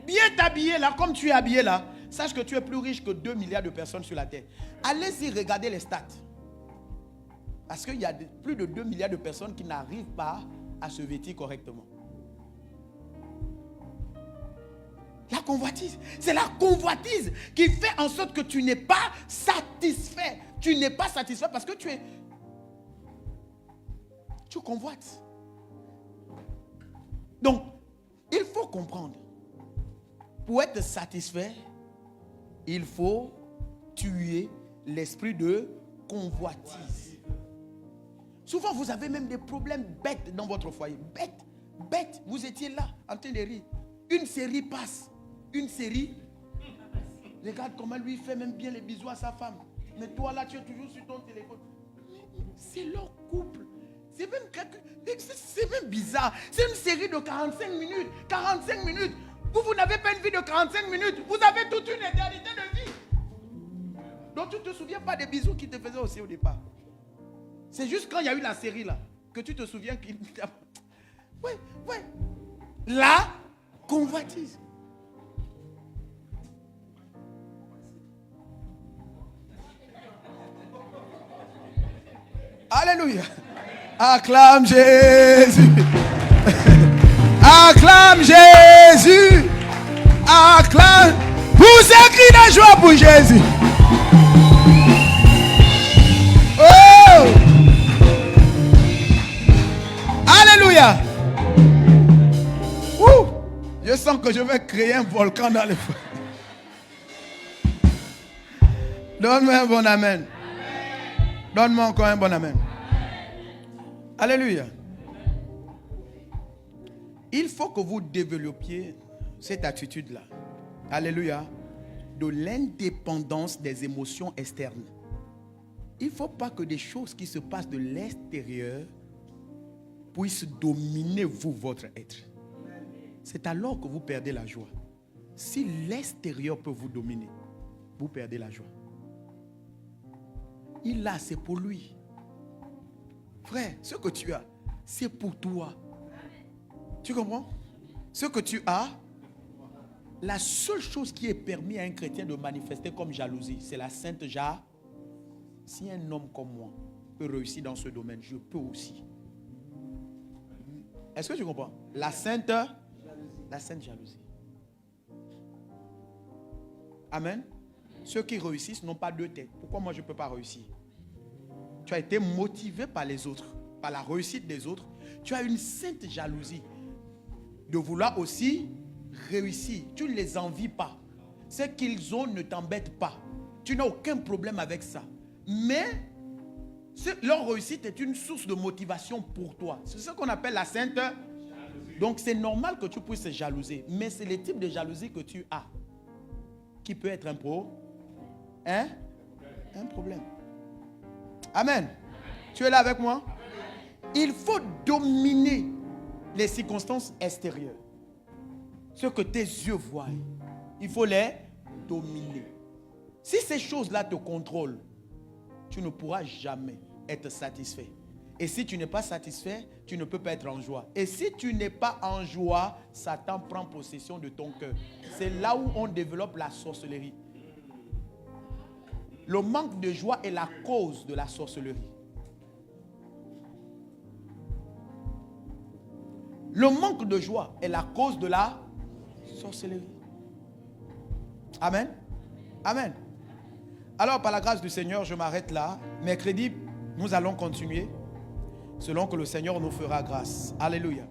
bien t'habiller là, comme tu es habillé là, sache que tu es plus riche que 2 milliards de personnes sur la terre. Allez-y regarder les stats. Parce qu'il y a plus de 2 milliards de personnes qui n'arrivent pas à se vêtir correctement. La convoitise. C'est la convoitise qui fait en sorte que tu n'es pas satisfait. Tu n'es pas satisfait parce que tu convoites. Donc, il faut comprendre. Pour être satisfait, il faut tuer l'esprit de convoitise. Souvent, vous avez même des problèmes bêtes dans votre foyer. Bêtes. Vous étiez là, en train de rire. Une série passe. Regarde comment lui fait même bien les bisous à sa femme. Mais toi là, tu es toujours sur ton téléphone. C'est leur couple. C'est même bizarre. C'est une série de 45 minutes. 45 minutes. Vous n'avez pas une vie de 45 minutes. Vous avez toute une éternité de vie. Donc tu ne te souviens pas des bisous qu'il te faisait aussi au départ. C'est juste quand il y a eu la série là que tu te souviens qu'il... Ouais. La convoitise. Alléluia. Acclame Jésus. Acclame Jésus. Acclame. Vous écrivez de joie pour Jésus. Oh! Alléluia. Je sens que je vais créer un volcan dans le feu. Donne-moi un bon amen. Donne-moi encore un bon amen. Alléluia. Il faut que vous développiez cette attitude-là. Alléluia. De l'indépendance des émotions externes. Il ne faut pas que des choses qui se passent de l'extérieur puissent dominer vous, votre être. C'est alors que vous perdez la joie. Si l'extérieur peut vous dominer, vous perdez la joie. Il a, c'est pour lui. Frère, ce que tu as, c'est pour toi. Tu comprends? Ce que tu as, la seule chose qui est permis à un chrétien de manifester comme jalousie, c'est la sainte jalousie. Si un homme comme moi peut réussir dans ce domaine, je peux aussi. Est-ce que tu comprends? La sainte jalousie. Amen. Ceux qui réussissent n'ont pas deux têtes. Pourquoi moi je ne peux pas réussir? Tu as été motivé par les autres, par la réussite des autres. Tu as une sainte jalousie de vouloir aussi réussir. Tu ne les envies pas. Ce qu'ils ont ne t'embête pas. Tu n'as aucun problème avec ça. Mais leur réussite est une source de motivation pour toi. C'est ce qu'on appelle la sainte jalousie. Donc c'est normal que tu puisses te jalouser. Mais c'est le type de jalousie que tu as qui peut être un problème. Amen. Tu es là avec moi? Il faut dominer les circonstances extérieures. Ce que tes yeux voient, il faut les dominer. Si ces choses-là te contrôlent, tu ne pourras jamais être satisfait. Et si tu n'es pas satisfait, tu ne peux pas être en joie. Et si tu n'es pas en joie, Satan prend possession de ton cœur. C'est là où on développe la sorcellerie. Le manque de joie est la cause de la sorcellerie. Le manque de joie est la cause de la sorcellerie. Amen. Amen. Alors, par la grâce du Seigneur, je m'arrête là. Mercredi, nous allons continuer selon que le Seigneur nous fera grâce. Alléluia.